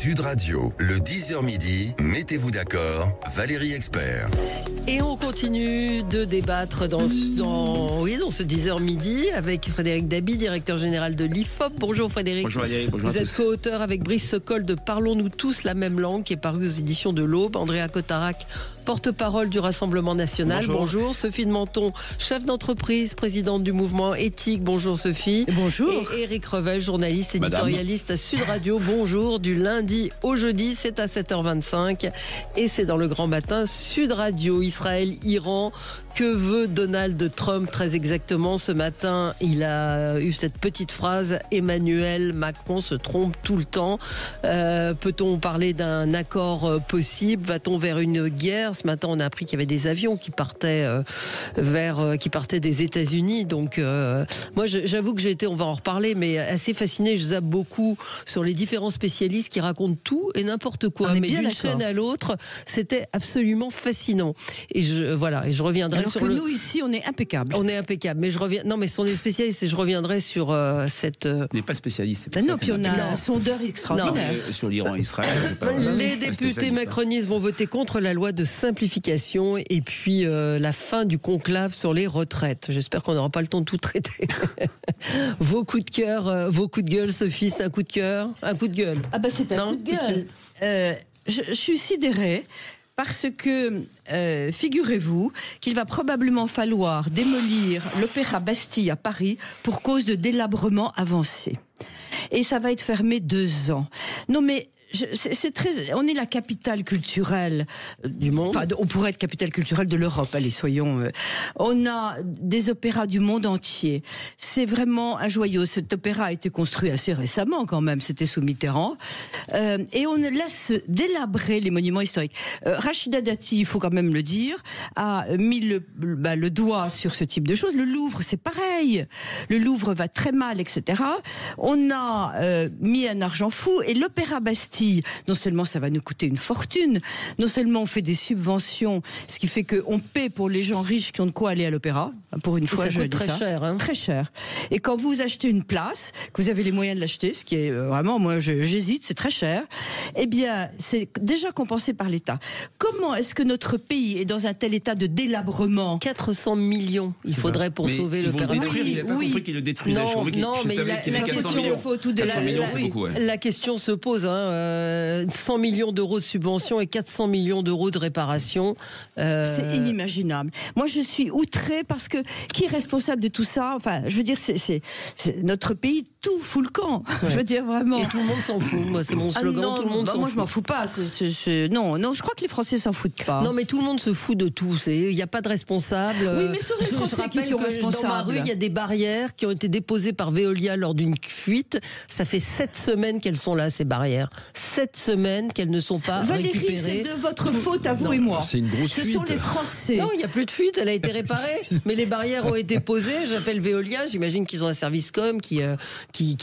Sud Radio, le 10h midi, mettez-vous d'accord, Valérie Expert. Et on continue de débattre dans ce 10h midi avec Frédéric Dabi, directeur général de l'IFOP. Bonjour Frédéric. Bonjour Valérie, bonjour Vous à êtes tous. co-auteur avec Brice Sokol de Parlons-nous tous la même langue, qui est paru aux éditions de l'Aube. Andrea Cotarac, porte-parole du Rassemblement national. Bonjour. Sophie de Menton, chef d'entreprise, présidente du mouvement éthique. Bonjour Sophie. Bonjour. Et Éric Revel, journaliste, éditorialiste à Sud Radio. Bonjour. Du lundi au jeudi, c'est à 7h25 et c'est dans le grand matin Sud Radio. Israël, Iran. Que veut Donald Trump très exactement ce matin? Il a eu cette petite phrase: Emmanuel Macron se trompe tout le temps. Peut-on parler d'un accord possible? Va-t-on vers une guerre? Ce matin, on a appris qu'il y avait des avions qui partaient des États-Unis. Donc, moi, j'avoue que j'ai été, on va en reparler, mais assez fasciné. Je zappe beaucoup sur les différents spécialistes qui racontent tout et n'importe quoi. Mais d'une chaîne à l'autre, c'était absolument fascinant. Et je reviendrai. Alors que nous, ici, on est impeccable. On est impeccable. Mais non, mais ce sont des spécialistes et je reviendrai sur cette. On n'est pas spécialiste. Non, puis on a un sondeur extraordinaire. Sur l'Iran et Israël. Les députés macronistes vont voter contre la loi de simplification et puis la fin du conclave sur les retraites. J'espère qu'on n'aura pas le temps de tout traiter. Vos coups de cœur, vos coups de gueule, Sophie, c'est un coup de cœur, un coup de gueule. Ah bah c'est un coup de gueule. Je suis sidérée. Parce que, figurez-vous, qu'il va probablement falloir démolir l'Opéra Bastille à Paris pour cause de délabrement avancé. Et ça va être fermé 2 ans. Non mais... on est la capitale culturelle du monde. Enfin, on pourrait être capitale culturelle de l'Europe. Allez, soyons. On a des opéras du monde entier. C'est vraiment un joyau. Cet opéra a été construit assez récemment, quand même. C'était sous Mitterrand. Et on laisse délabrer les monuments historiques. Rachida Dati, il faut quand même le dire, a mis le doigt sur ce type de choses. Le Louvre, c'est pareil. Le Louvre va très mal, etc. On a mis un argent fou. Et l'Opéra Bastille, non seulement ça va nous coûter une fortune, non seulement on fait des subventions, ce qui fait qu'on paie pour les gens riches qui ont de quoi aller à l'opéra. Pour une fois, ça coûte très cher. Hein. Très cher. Et quand vous achetez une place, que vous avez les moyens de l'acheter, ce qui est vraiment, moi j'hésite, c'est très cher, eh bien c'est déjà compensé par l'État. Comment est-ce que notre pays est dans un tel état de délabrement? 400 millions il faudrait pour sauver l'opéra. J'ai pas compris qu'ils le détruisaient. La question se pose. 100 millions d'euros de subventions et 400 millions d'euros de réparation. C'est inimaginable. Moi, je suis outrée parce que qui est responsable de tout ça? Enfin, je veux dire, c'est notre pays, tout fout le camp. Ouais. Je veux dire, vraiment. Et tout le monde s'en fout. Moi, c'est mon slogan. Non, tout le monde s'en moi, fout. je m'en fous pas. Non, je crois que les Français s'en foutent pas. Non, mais tout le monde se fout de tout. Il n'y a pas de responsable. Oui, mais ce sont les Français qui sont responsables. Dans ma rue, il y a des barrières qui ont été déposées par Veolia lors d'une fuite. Ça fait 7 semaines qu'elles sont là, ces barrières. 7 semaines qu'elles ne sont pas récupérées. Valérie, c'est de votre faute à vous et moi. C'est une grosse fuite. Ce sont les Français. Non, il n'y a plus de fuite, elle a été réparée. Mais les barrières ont été posées. J'appelle Veolia, j'imagine qu'ils ont un service com qui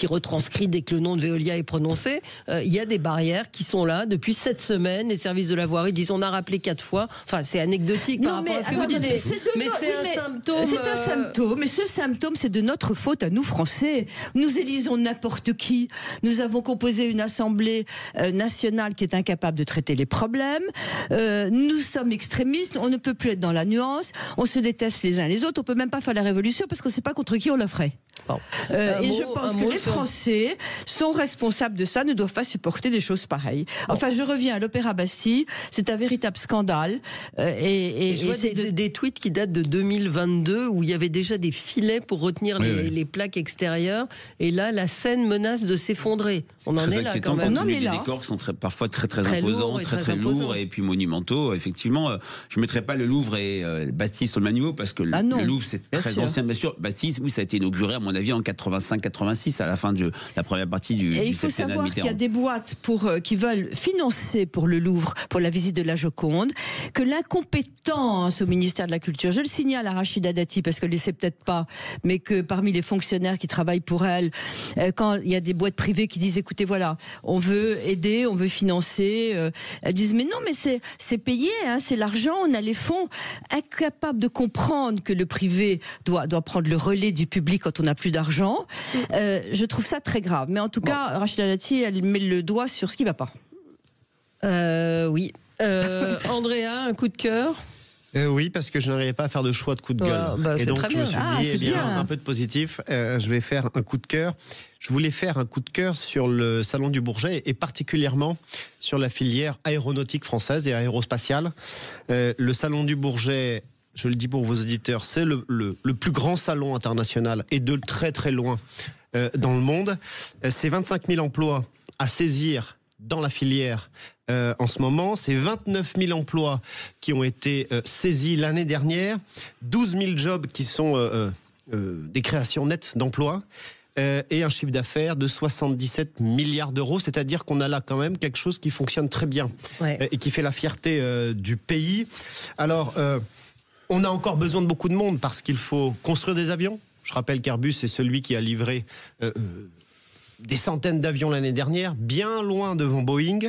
retranscrit dès que le nom de Veolia est prononcé. Il y a des barrières qui sont là depuis 7 semaines. Les services de la voirie disent on a rappelé 4 fois. Enfin, c'est anecdotique par rapport à ce que vous dites. Mais c'est un symptôme. C'est un symptôme. Mais ce symptôme, c'est de notre faute à nous, Français. Nous élisons n'importe qui. Nous avons composé une assemblée nationale qui est incapable de traiter les problèmes. Nous sommes extrémistes. On ne peut plus être dans la nuance. On se déteste les uns les autres. On peut même pas faire la révolution parce qu'on ne sait pas contre qui on la ferait. Bon. Je pense que les Français sont responsables de ça, ne doivent pas supporter des choses pareilles. Enfin, je reviens à l'Opéra Bastille. C'est un véritable scandale. Et je vois des tweets qui datent de 2022 où il y avait déjà des filets pour retenir les plaques extérieures. Et là, la scène menace de s'effondrer. On en est là quand même. Les décors sont parfois très imposants, très lourds et puis monumentaux. Effectivement, je ne mettrai pas le Louvre et Bastille sur le même niveau parce que le Louvre, c'est très ancien, bien sûr. Bastille, oui, ça a été inauguré, à mon avis, en 85-86, à la fin de la première partie du Et il faut savoir qu'il y a des boîtes qui veulent financer pour le Louvre, pour la visite de la Joconde, que l'incompétence au ministère de la Culture, je le signale à Rachida Dati, parce qu'elle ne le sait peut-être pas, mais que parmi les fonctionnaires qui travaillent pour elle, quand il y a des boîtes privées qui disent, écoutez, voilà, on veut aider, on veut financer, elles disent, mais non, mais c'est payé, hein, c'est l'argent, on a les fonds. Incapable de comprendre que le privé doit prendre le relais du public quand on n'a plus d'argent. Je trouve ça très grave. Mais en tout cas, Rachida Dati, elle met le doigt sur ce qui ne va pas. Oui. Andrea, un coup de cœur? Oui, parce que je n'arrivais pas à faire de choix de coup de gueule. Et donc, je me suis dit, un peu de positif, je vais faire un coup de cœur. Je voulais faire un coup de cœur sur le Salon du Bourget et particulièrement sur la filière aéronautique française et aérospatiale. Le Salon du Bourget, je le dis pour vos auditeurs, c'est le plus grand salon international et de très très loin dans le monde. C'est 25 000 emplois à saisir dans la filière en ce moment. C'est 29 000 emplois qui ont été saisis l'année dernière, 12 000 jobs qui sont des créations nettes d'emplois et un chiffre d'affaires de 77 milliards d'euros. C'est-à-dire qu'on a là quand même quelque chose qui fonctionne très bien et qui fait la fierté du pays. Alors, on a encore besoin de beaucoup de monde parce qu'il faut construire des avions. Je rappelle qu'Airbus est celui qui a livré des centaines d'avions l'année dernière, bien loin devant Boeing.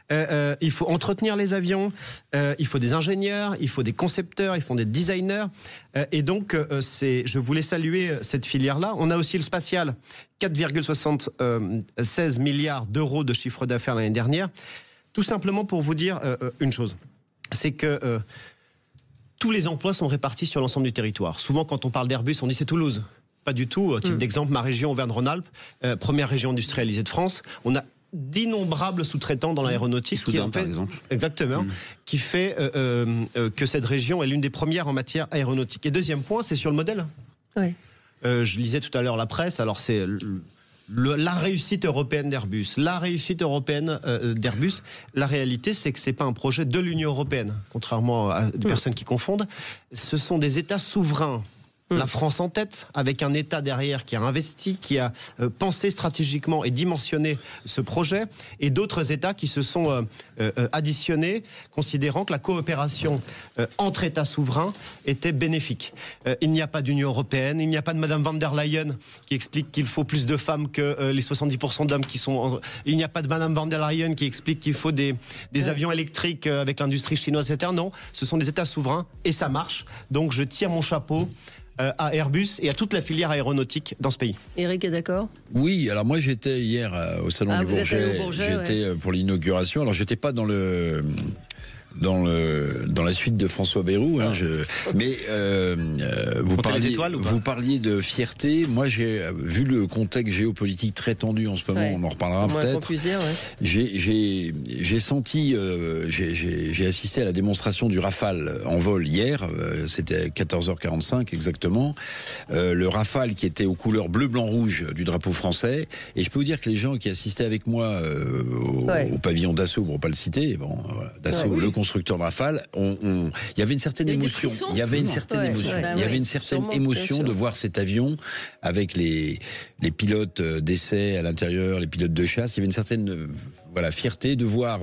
Il faut entretenir les avions, il faut des ingénieurs, il faut des concepteurs, il faut des designers. Et donc, je voulais saluer cette filière-là. On a aussi le spatial, 4,76 milliards d'euros de chiffre d'affaires l'année dernière. Tout simplement pour vous dire une chose, c'est que tous les emplois sont répartis sur l'ensemble du territoire. Souvent, quand on parle d'Airbus, on dit c'est Toulouse. Pas du tout. Type d'exemple, ma région Auvergne-Rhône-Alpes, première région industrialisée de France. On a d'innombrables sous-traitants dans l'aéronautique. Soudain, par exemple. Exactement. Qui fait que cette région est l'une des premières en matière aéronautique. Et deuxième point, c'est sur le modèle. Oui. Je lisais tout à l'heure la presse. Alors c'est la réussite européenne d'Airbus. La réussite européenne d'Airbus. La réalité, c'est que c'est pas un projet de l'Union européenne, contrairement à des personnes qui confondent. Ce sont des États souverains. La France en tête, avec un État derrière qui a investi, qui a pensé stratégiquement et dimensionné ce projet, et d'autres États qui se sont additionnés, considérant que la coopération entre États souverains était bénéfique. Il n'y a pas d'Union européenne, il n'y a pas de Madame van der Leyen qui explique qu'il faut plus de femmes que les 70% d'hommes qui sont... Il n'y a pas de Madame van der Leyen qui explique qu'il faut des avions électriques avec l'industrie chinoise, etc. Non, ce sont des États souverains, et ça marche. Donc je tire mon chapeau à Airbus et à toute la filière aéronautique dans ce pays. Éric est d'accord? Oui, alors moi j'étais hier au Salon du Bourget, j'étais pour l'inauguration, alors j'étais pas dans la suite de François Bayrou, mais vous parliez de fierté. Moi, j'ai vu le contexte géopolitique très tendu en ce moment. On en reparlera peut-être. J'ai senti, j'ai assisté à la démonstration du Rafale en vol hier. C'était 14h45 exactement. Le Rafale qui était aux couleurs bleu, blanc, rouge du drapeau français. Et je peux vous dire que les gens qui assistaient avec moi au pavillon Dassault, pour pas le citer, Dassault, le constructeur de Rafale, il y avait une certaine émotion. Il y avait une certaine émotion. Il y avait une certaine émotion de voir cet avion avec les pilotes d'essai à l'intérieur, les pilotes de chasse. Il y avait une certaine fierté de voir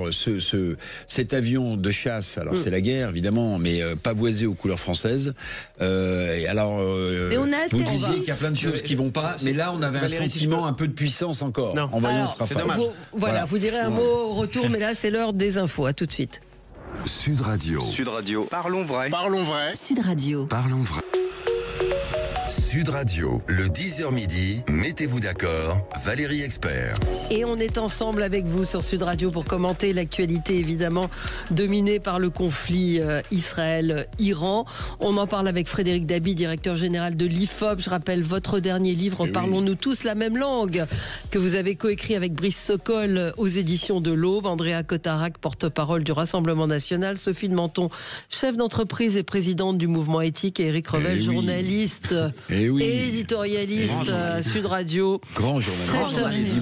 cet avion de chasse. Alors c'est la guerre évidemment, mais pavoisé aux couleurs françaises. Et alors, vous disiez qu'il y a plein de choses qui vont pas, mais là on avait un sentiment un peu de puissance encore en voyant ce Rafale. Vous direz un mot au retour, mais là c'est l'heure des infos. À tout de suite. Sud Radio. Sud Radio. Parlons vrai. Parlons vrai. Sud Radio. Parlons vrai. Sud Radio, le 10h midi, mettez-vous d'accord, Valérie Expert. Et on est ensemble avec vous sur Sud Radio pour commenter l'actualité évidemment dominée par le conflit Israël-Iran. On en parle avec Frédéric Dabi, directeur général de l'IFOP. Je rappelle votre dernier livre, Parlons-nous tous la même langue, que vous avez coécrit avec Brice Sokol aux éditions de l'Aube. Andrea Cotarac, porte-parole du Rassemblement National. Sophie de Menton, chef d'entreprise et présidente du mouvement éthique. Et Éric Revel, journaliste. Et éditorialiste à Sud Radio. Grand journaliste.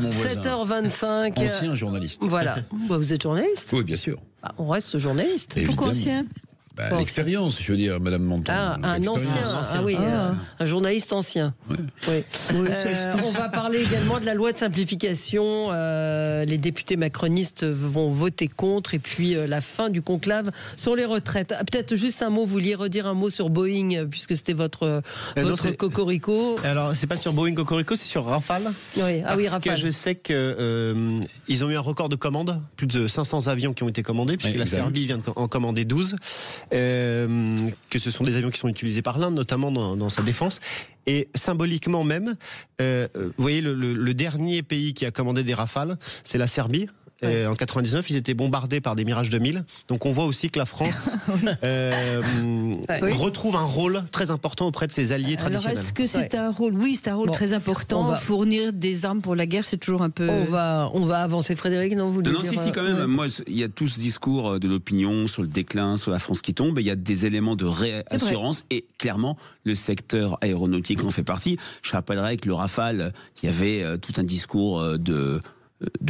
7h25. Ancien journaliste. Voilà. Vous êtes journaliste? Oui, bien sûr. On reste journaliste. Évidemment. Pourquoi ancien? L'expérience, je veux dire, Madame Menton. Un ancien. Un journaliste ancien. Oui. On va parler également de la loi de simplification. Les députés macronistes vont voter contre. Et puis la fin du conclave sur les retraites. Peut-être juste un mot, vous vouliez redire un mot sur Boeing, puisque c'était votre cocorico. Alors, c'est pas sur Boeing cocorico, c'est sur Rafale. Oui. Parce Rafale. que je sais qu'ils ont eu un record de commandes. Plus de 500 avions qui ont été commandés, puisque la Serbie vient en commander 12. Que ce sont des avions qui sont utilisés par l'Inde, notamment dans sa défense. Et symboliquement même, vous voyez, le dernier pays qui a commandé des Rafales, c'est la Serbie. Et en 99, ils étaient bombardés par des Mirage 2000. Donc on voit aussi que la France retrouve un rôle très important auprès de ses alliés traditionnels. Alors est-ce que c'est un rôle? Oui, c'est un rôle très important. Fournir des armes pour la guerre, c'est toujours un peu... On va avancer. Frédéric, non, vous voulez dire... si, quand même. Moi, il y a tout ce discours de l'opinion sur le déclin, sur la France qui tombe. Il y a des éléments de réassurance. Et clairement, le secteur aéronautique en fait partie. Je rappellerai que le Rafale, il y avait tout un discours de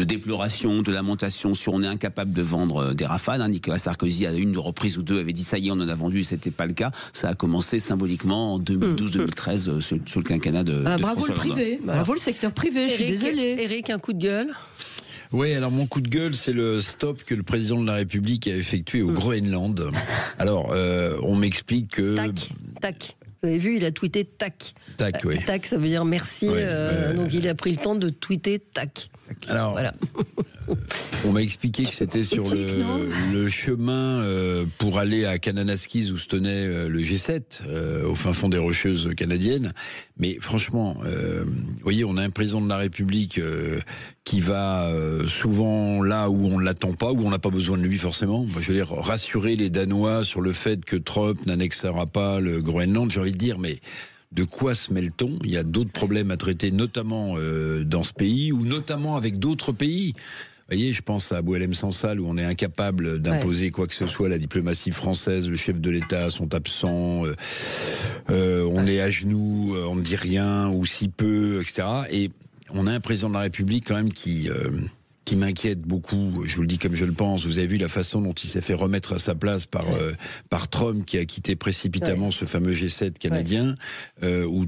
déploration, de lamentation sur on est incapable de vendre des Rafales. Nicolas Sarkozy, à une reprise ou deux, avait dit ça y est, on en a vendu, et c'était pas le cas. Ça a commencé symboliquement en 2012-2013 sur le quinquennat de bravo François le privé, bravo le secteur privé, je suis désolée. Eric, un coup de gueule? Oui, alors mon coup de gueule, c'est le stop que le président de la République a effectué au Groenland. Alors, on m'explique que... Tac. Vous avez vu, il a tweeté tac. Tac, oui. Tac, ça veut dire merci. Donc il a pris le temps de tweeter tac. Alors, voilà. On m'a expliqué que c'était sur le chemin pour aller à Kananaskis où se tenait le G7, au fin fond des Rocheuses canadiennes. Mais franchement, vous voyez, on a un président de la République qui va souvent là où on ne l'attend pas, où on n'a pas besoin de lui forcément. Je veux dire, rassurer les Danois sur le fait que Trump n'annexera pas le Groenland, j'ai envie de dire, mais... De quoi se mêle-t-on? Il y a d'autres problèmes à traiter, notamment dans ce pays, ou notamment avec d'autres pays. Vous voyez, je pense à Boualem Sansal, où on est incapable d'imposer quoi que ce soit. La diplomatie française, le chef de l'État sont absents, on est à genoux, on ne dit rien, ou si peu, etc. Et on a un président de la République quand même qui m'inquiète beaucoup, je vous le dis comme je le pense. Vous avez vu la façon dont il s'est fait remettre à sa place par Trump, qui a quitté précipitamment ce fameux G7 canadien, où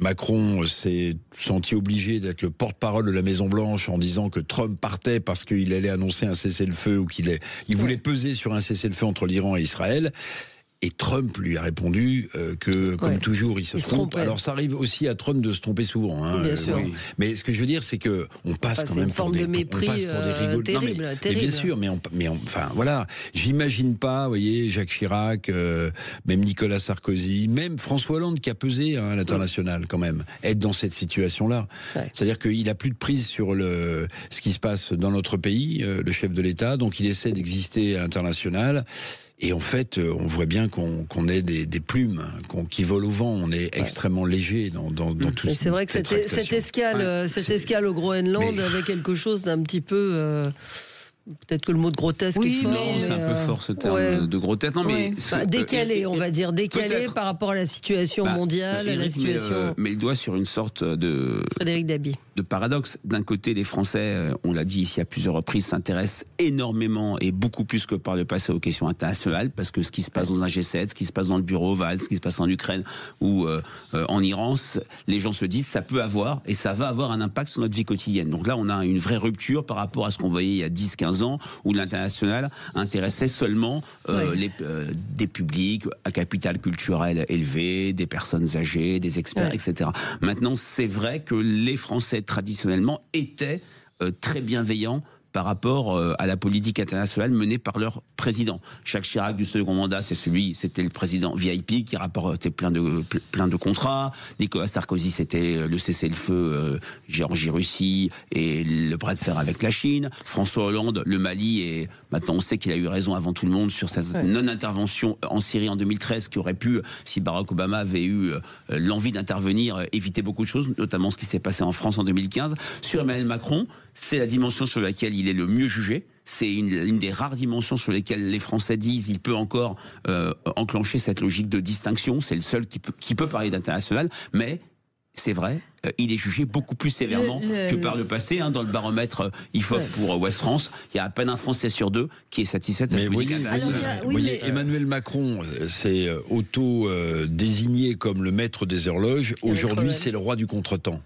Macron s'est senti obligé d'être le porte-parole de la Maison-Blanche en disant que Trump partait parce qu'il allait annoncer un cessez-le-feu ou qu'il voulait peser sur un cessez-le-feu entre l'Iran et Israël. Et Trump lui a répondu que, comme toujours, il se trompe. Alors ça arrive aussi à Trump de se tromper souvent. Bien sûr. Oui. Mais ce que je veux dire, c'est que on passe quand même pour des rigolos. Terrible. Mais bien sûr, enfin voilà. J'imagine pas, vous voyez, Jacques Chirac, même Nicolas Sarkozy, même François Hollande qui a pesé à l'international quand même, être dans cette situation-là. C'est-à-dire qu'il a plus de prise sur ce qui se passe dans notre pays, le chef de l'État, donc il essaie d'exister à l'international. Et en fait, on voit bien qu'on est des plumes qui volent au vent. On est extrêmement léger dans tout ça. C'est vrai que cette escale au Groenland avait quelque chose d'un petit peu... Peut-être que le mot de grotesque est fort. Non, c'est un peu fort ce terme de grotesque. Non, mais décalé, on va dire, décalé par rapport à la situation mondiale, à la situation. Mais il doit sur une sorte de Frédéric Dabi. De paradoxe. D'un côté, les Français, on l'a dit ici à plusieurs reprises, s'intéressent énormément et beaucoup plus que par le passé aux questions internationales, parce que ce qui se passe dans un G7, ce qui se passe dans le bureau ovale, ce qui se passe en Ukraine ou en Iran, les gens se disent ça peut avoir et ça va avoir un impact sur notre vie quotidienne. Donc là, on a une vraie rupture par rapport à ce qu'on voyait il y a 10-15 ans, où l'international intéressait seulement des publics à capital culturel élevé, des personnes âgées, des experts, etc. Maintenant, c'est vrai que les Français, traditionnellement, étaient très bienveillants par rapport à la politique internationale menée par leur président. Jacques Chirac du second mandat, c'était le président VIP qui rapportait plein de contrats. Nicolas Sarkozy, c'était le cessez-le-feu Géorgie-Russie et le bras de fer avec la Chine. François Hollande, le Mali, et maintenant on sait qu'il a eu raison avant tout le monde sur cette non-intervention en Syrie en 2013 qui aurait pu, si Barack Obama avait eu l'envie d'intervenir, éviter beaucoup de choses, notamment ce qui s'est passé en France en 2015. Sur Emmanuel Macron, c'est la dimension sur laquelle il est le mieux jugé. C'est une des rares dimensions sur lesquelles les Français disent il peut encore enclencher cette logique de distinction. C'est le seul qui peut parler d'international, mais c'est vrai, il est jugé beaucoup plus sévèrement que par le passé. Dans le baromètre IFOP pour Ouest France, il y a à peine un Français sur deux qui est satisfait de la politique internationale. Vous voyez, Emmanuel Macron s'est auto-désigné comme le maître des horloges. Aujourd'hui, c'est le roi du contretemps.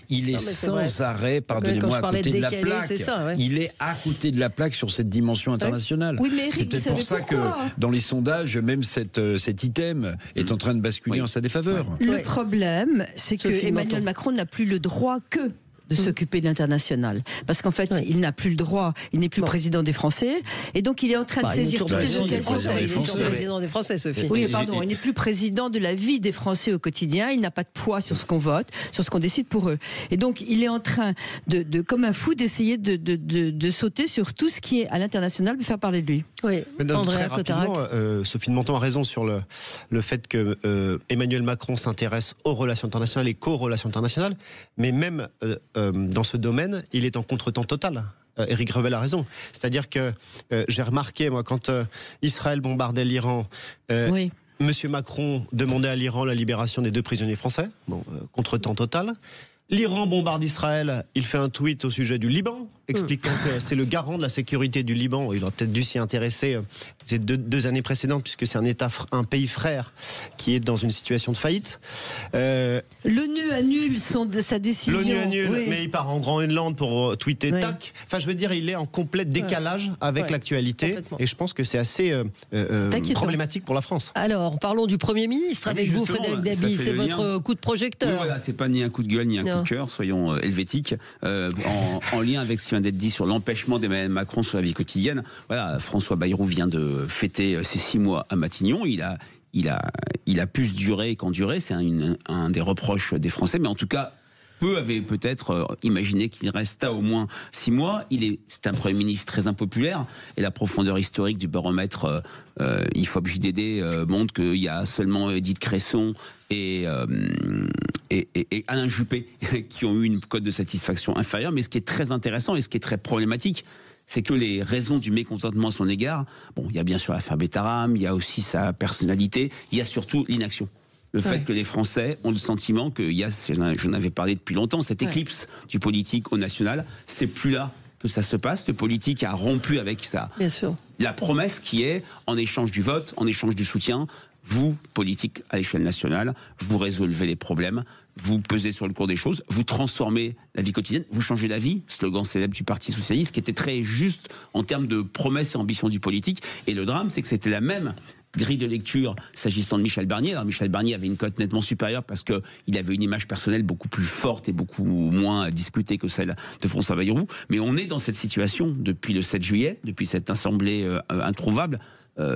Il est sans arrêt, pardonnez-moi, à côté de la plaque. Il est à côté de la plaque sur cette dimension internationale. Oui, mais Eric, c'est peut-être pour ça que dans les sondages, même cet item est en train de basculer en sa défaveur. Le problème, c'est que Emmanuel Macron n'a plus le droit que de s'occuper de l'international. Parce qu'en fait, il n'a plus le droit, il n'est plus président des Français, et donc il est en train de saisir toutes les occasions. Il est président des Français, Sophie. Oui, pardon, il n'est plus président de la vie des Français au quotidien, il n'a pas de poids sur ce qu'on vote, sur ce qu'on décide pour eux. Et donc, il est en train, comme un fou, d'essayer de sauter sur tout ce qui est à l'international, de faire parler de lui. Oui, très rapidement, Sophie de Menton a raison sur le fait que Emmanuel Macron s'intéresse aux relations internationales et qu'aux relations internationales, mais même dans ce domaine, il est en contretemps total. Éric Revel a raison. C'est-à-dire que j'ai remarqué, moi, quand Israël bombardait l'Iran, Monsieur Macron demandait à l'Iran la libération des 2 prisonniers français. Bon, contretemps total. L'Iran bombarde Israël, il fait un tweet au sujet du Liban, expliquant que c'est le garant de la sécurité du Liban. Il aurait peut-être dû s'y intéresser ces deux années précédentes, puisque c'est un pays frère qui est dans une situation de faillite. L'ONU annule sa décision. L'ONU annule, mais il part en grand Hollande pour tweeter tac. Enfin, je veux dire, il est en complet décalage avec l'actualité. Et je pense que c'est assez problématique pour la France. Alors, parlons du Premier ministre avec vous, Frédéric Dabi. C'est votre coup de projecteur. Oui, voilà, c'est pas ni un coup de gueule, ni un coup de cœur, soyons helvétiques. En lien avec ce qui vient d'être dit sur l'empêchement d'Emmanuel Macron sur la vie quotidienne, voilà, François Bayrou vient de fêter ses 6 mois à Matignon. Il a plus duré qu'enduré, c'est un des reproches des Français, mais en tout cas, peu avaient peut-être imaginé qu'il resta au moins 6 mois. C'est un Premier ministre très impopulaire, et la profondeur historique du baromètre IFOP JDD montre qu'il y a seulement Edith Cresson et Alain Juppé qui ont eu une cote de satisfaction inférieure. Mais ce qui est très intéressant et ce qui est très problématique, c'est que les raisons du mécontentement à son égard, bon, il y a bien sûr l'affaire Betaram, il y a aussi sa personnalité, il y a surtout l'inaction. Le fait que les Français ont le sentiment qu'il y a, j'en avais parlé depuis longtemps, cette éclipse du politique au national, c'est plus là que ça se passe. Le politique a rompu avec la promesse qui est, en échange du vote, en échange du soutien, vous, politique à l'échelle nationale, vous résolvez les problèmes, vous pesez sur le cours des choses, vous transformez la vie quotidienne, vous changez la vie, slogan célèbre du Parti Socialiste, qui était très juste en termes de promesses et ambitions du politique. Et le drame, c'est que c'était la même grille de lecture s'agissant de Michel Barnier. Alors Michel Barnier avait une cote nettement supérieure parce qu'il avait une image personnelle beaucoup plus forte et beaucoup moins discutée que celle de François Bayrou. Mais on est dans cette situation depuis le 7 juillet, depuis cette assemblée introuvable.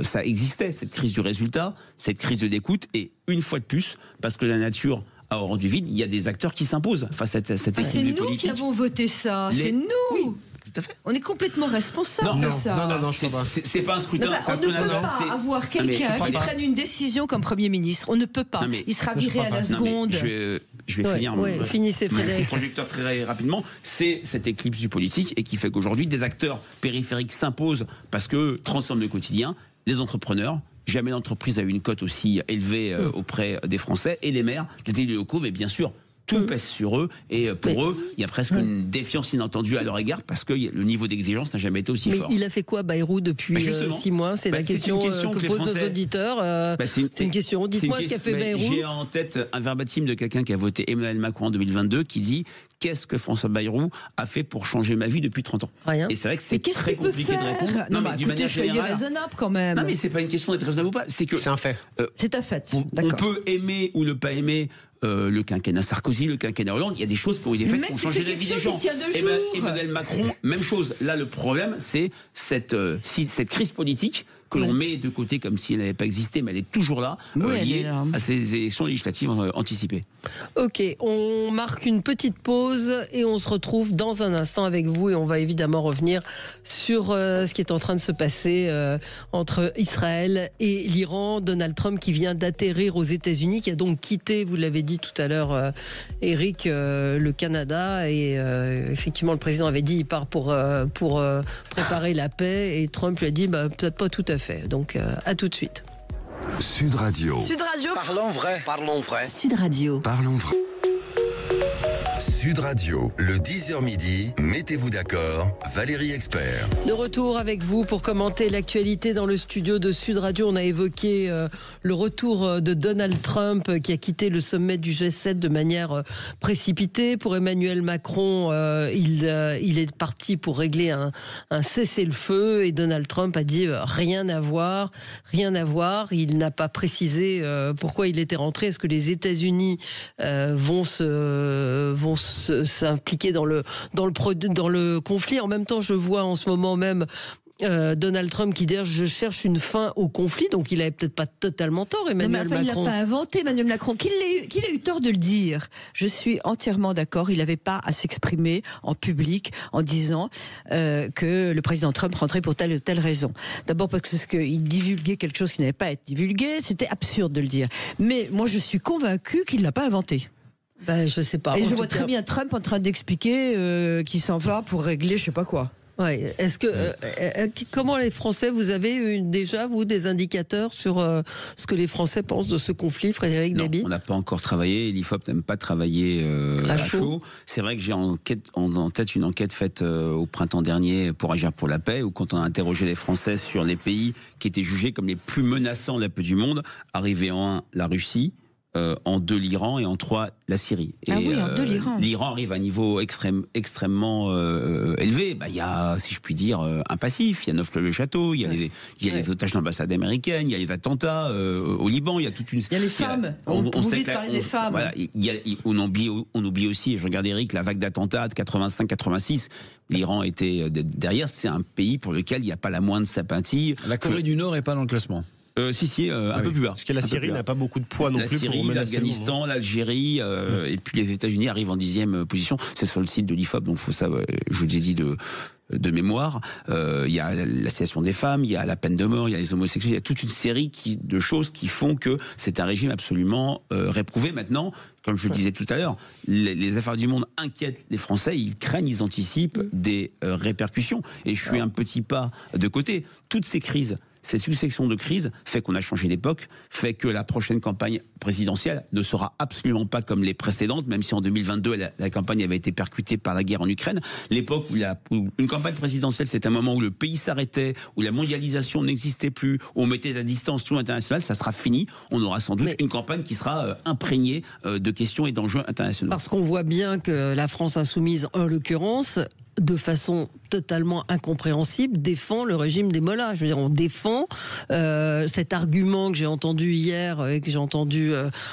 Ça existait, cette crise du résultat, cette crise de l'écoute, et une fois de plus, parce que la nature a horreur du vide, il y a des acteurs qui s'imposent face à cette équipe du politique. C'est nous qui avons voté ça, c'est nous. Oui. Tout à fait. On est complètement responsable de ça. Non, je crois pas. C'est pas un scrutin. On ne peut pas avoir quelqu'un qui prenne une décision comme Premier ministre. On ne peut pas. Il sera viré à la seconde. Je vais finir mon projecteur très rapidement. C'est cette éclipse du politique et qui fait qu'aujourd'hui, des acteurs périphériques s'imposent parce que transforment le quotidien. Les entrepreneurs. Jamais l'entreprise a eu une cote aussi élevée auprès des Français. Et les maires, les élus locaux, mais bien sûr, tout pèse sur eux, et pour eux, il y a presque une défiance inattendue à leur égard parce que le niveau d'exigence n'a jamais été aussi fort. Mais il a fait quoi, Bayrou, depuis 6 mois? C'est la question que posent nos auditeurs. C'est une question. Dites-moi ce qu'a fait Bayrou. J'ai en tête un verbatim de quelqu'un qui a voté Emmanuel Macron en 2022 qui dit: qu'est-ce que François Bayrou a fait pour changer ma vie depuis 30 ans? Rien. Et c'est vrai que c'est très compliqué de répondre. Non, mais d'une manière générale, raisonnable quand même. Non, mais c'est pas une question d'être raisonnable ou pas. C'est un fait. C'est un fait. On peut aimer ou ne pas aimer le quinquennat Sarkozy, le quinquennat Hollande. Il y a des choses qui ont été faites pour changer la vie des gens. Emmanuel Macron, même chose. Là, le problème, c'est cette crise politique que l'on met de côté comme si elle n'avait pas existé, mais elle est toujours là, liée à ces élections législatives anticipées. Ok, on marque une petite pause et on se retrouve dans un instant avec vous, et on va évidemment revenir sur ce qui est en train de se passer entre Israël et l'Iran. Donald Trump qui vient d'atterrir aux États-Unis, qui a donc quitté, vous l'avez dit tout à l'heure, Eric, le Canada, et effectivement le président avait dit il part pour préparer la paix, et Trump lui a dit peut-être pas tout à fait. Donc à tout de suite. Sud Radio. Sud Radio. Parlons vrai. Parlons vrai. Sud Radio. Parlons vrai. Sud Radio, le 10h midi, mettez-vous d'accord, Valérie Expert. De retour avec vous pour commenter l'actualité dans le studio de Sud Radio. On a évoqué le retour de Donald Trump qui a quitté le sommet du G7 de manière précipitée. Pour Emmanuel Macron, il est parti pour régler un cessez-le-feu, et Donald Trump a dit rien à voir. Il n'a pas précisé pourquoi il était rentré. Est-ce que les États-Unis vont se s'impliquer dans le conflit. En même temps, je vois en ce moment même Donald Trump qui dit je cherche une fin au conflit, donc il avait peut-être pas totalement tort, Emmanuel Macron. Il l'a pas inventé, Emmanuel Macron, qu'il a eu tort de le dire. Je suis entièrement d'accord, il n'avait pas à s'exprimer en public en disant que le président Trump rentrait pour telle ou telle raison. D'abord parce qu'il divulguait quelque chose qui n'avait pas à être divulgué, c'était absurde de le dire. Mais moi je suis convaincue qu'il ne l'a pas inventé. Je sais pas. Et je vois très bien Trump en train d'expliquer qu'il s'en va pour régler je sais pas quoi. Ouais. Est-ce que comment les Français, vous avez déjà vous des indicateurs sur ce que les Français pensent de ce conflit, Frédéric Dabi? On n'a pas encore travaillé. L'IFOP n'aime pas travailler à chaud. C'est vrai que j'ai en tête une enquête faite au printemps dernier pour Agir pour la paix, où quand on a interrogé les Français sur les pays qui étaient jugés comme les plus menaçants de la paix du monde, arrivé en 1 la Russie. En 2 l'Iran et en 3 la Syrie. Et en 2 l'Iran. L'Iran arrive à un niveau extrêmement élevé. Il y a, si je puis dire, un passif. Il y a Neuf-le-Château, il y a les otages d'ambassade américaine, il y a les attentats au Liban, il y a toute une... Il y a les femmes. On sait parler des femmes. Voilà, on oublie aussi, je regarde Eric, la vague d'attentats de 85-86. L'Iran était derrière. C'est un pays pour lequel il n'y a pas la moindre sympathie. La Corée du Nord n'est pas dans le classement. Un peu plus bas. Parce que la Syrie n'a pas beaucoup de poids non plus. La Syrie, l'Afghanistan, l'Algérie, et puis les États-Unis arrivent en 10e position. C'est sur le site de l'IFOP, donc faut ça, je vous ai dit de mémoire. Il y a l'association des femmes, il y a la peine de mort, il y a les homosexuels, il y a toute une série de choses qui font que c'est un régime absolument réprouvé. Maintenant, comme je le disais tout à l'heure, les affaires du monde inquiètent les Français, ils craignent, ils anticipent des répercussions. Et je suis un petit pas de côté. Toutes ces crises, cette succession de crises fait qu'on a changé d'époque, fait que la prochaine campagne présidentielle ne sera absolument pas comme les précédentes, même si en 2022 la campagne avait été percutée par la guerre en Ukraine. L'époque où une campagne présidentielle, c'est un moment où le pays s'arrêtait, où la mondialisation n'existait plus, où on mettait à distance tout l'international, ça sera fini. On aura sans doute une campagne qui sera imprégnée de questions et d'enjeux internationaux. Parce qu'on voit bien que la France insoumise, en l'occurrence, de façon totalement incompréhensible, défend le régime des mollahs. Je veux dire, on défend cet argument que j'ai entendu hier et que j'ai entendu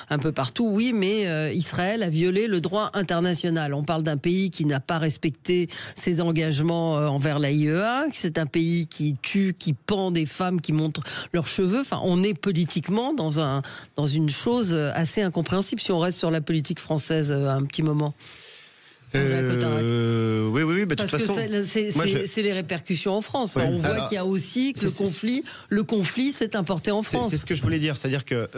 un peu partout. Oui, mais Israël a violé le droit international. On parle d'un pays qui n'a pas respecté ses engagements envers l'AIEA. C'est un pays qui tue, qui pend des femmes, qui montrent leurs cheveux. Enfin, on est politiquement dans une chose assez incompréhensible si on reste sur la politique française un petit moment. Oui, de toute façon. C'est les répercussions en France. Enfin, on voit qu'il y a aussi que le conflit s'est importé en France. C'est ce que je voulais dire, c'est-à-dire que